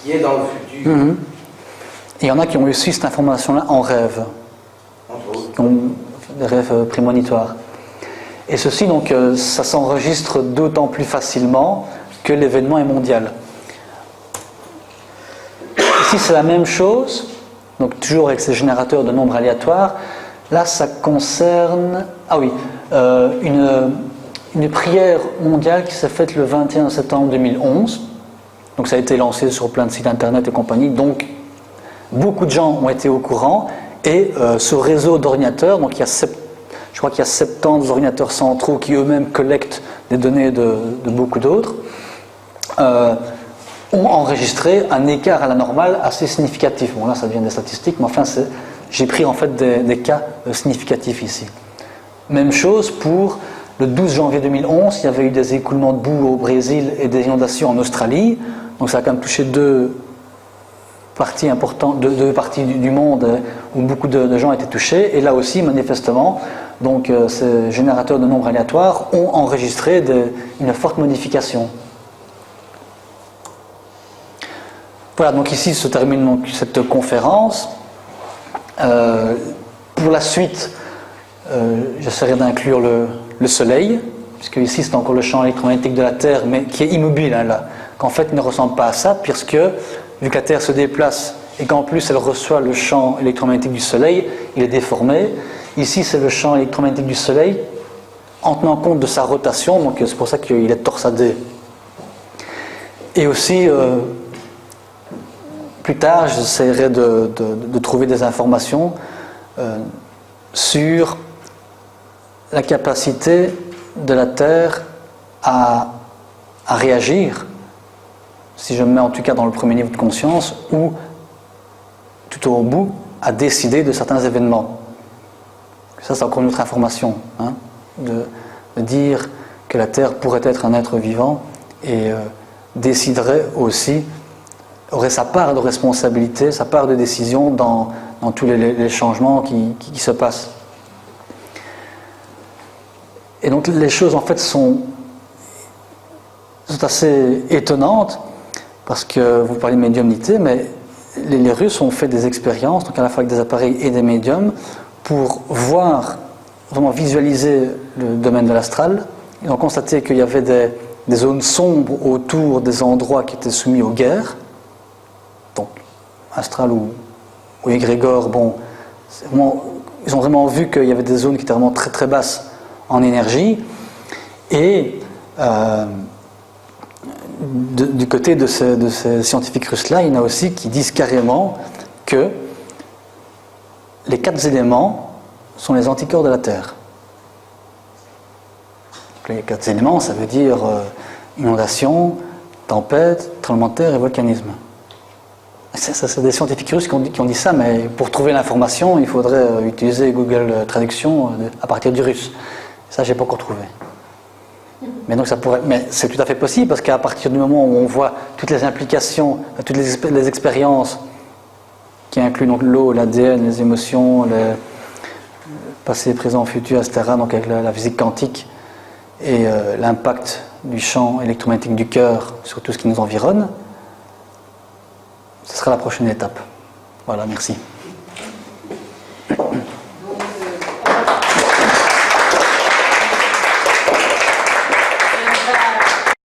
qui est dans le futur. Et il y en a qui ont eu aussi cette information-là en rêve. Entre autres. Qui ont des rêves prémonitoires. Et ceci, donc, ça s'enregistre d'autant plus facilement que l'événement est mondial. Ici, c'est la même chose, donc toujours avec ces générateurs de nombres aléatoires. Là, ça concerne une prière mondiale qui s'est faite le 21 septembre 2011. Donc, ça a été lancé sur plein de sites internet et compagnie. Donc, beaucoup de gens ont été au courant. Et ce réseau d'ordinateurs, donc je crois qu'il y a 70 ordinateurs centraux qui eux-mêmes collectent des données de beaucoup d'autres, ont enregistré un écart à la normale assez significatif. Bon, là, ça devient des statistiques, mais enfin, j'ai pris en fait des cas significatifs ici. Même chose pour le 12 janvier 2011, il y avait eu des écoulements de boue au Brésil et des inondations en Australie. Donc ça a quand même touché deux parties importantes, deux parties du monde où beaucoup de gens étaient touchés. Et là aussi, manifestement, donc, ces générateurs de nombres aléatoires ont enregistré une forte modification. Voilà, donc ici se termine donc cette conférence. Pour la suite, j'essaierai d'inclure le Soleil, puisque ici c'est encore le champ électromagnétique de la Terre, mais qui est immobile, hein, là, qu'en fait il ne ressemble pas à ça, puisque vu que la Terre se déplace et qu'en plus elle reçoit le champ électromagnétique du Soleil, il est déformé. Ici c'est le champ électromagnétique du Soleil en tenant compte de sa rotation, donc c'est pour ça qu'il est torsadé. Et aussi, plus tard, j'essaierai de trouver des informations sur la capacité de la Terre à réagir, si je me mets en tout cas dans le premier niveau de conscience, ou tout au bout, à décider de certains événements. Ça, c'est encore une autre information, hein, de dire que la Terre pourrait être un être vivant et déciderait aussi, aurait sa part de responsabilité, sa part de décision dans tous les changements qui se passent. Et donc les choses en fait sont assez étonnantes, parce que vous parlez de médiumnité, mais les Russes ont fait des expériences, donc à la fois avec des appareils et des médiums, pour voir, vraiment visualiser le domaine de l'astral. Ils ont constaté qu'il y avait des zones sombres autour des endroits qui étaient soumis aux guerres. Donc, astral ou égrégore, bon, ils ont vraiment vu qu'il y avait des zones qui étaient vraiment très très basses en énergie. Et du côté de ces scientifiques russes-là, il y en a aussi qui disent carrément que les 4 éléments sont les anticorps de la Terre. Les 4 éléments, ça veut dire inondation, tempête, tremblement de terre et volcanisme. C'est des scientifiques russes qui ont dit ça, mais pour trouver l'information, il faudrait utiliser Google Traduction à partir du russe. Ça, je n'ai pas encore trouvé. Mais donc mais c'est tout à fait possible, parce qu'à partir du moment où on voit toutes les implications, toutes les expériences qui incluent donc l'eau, l'ADN, les émotions, le passé, présent, futur, etc., donc avec la physique quantique et l'impact du champ électromagnétique du cœur sur tout ce qui nous environne, ce sera la prochaine étape. Voilà, merci.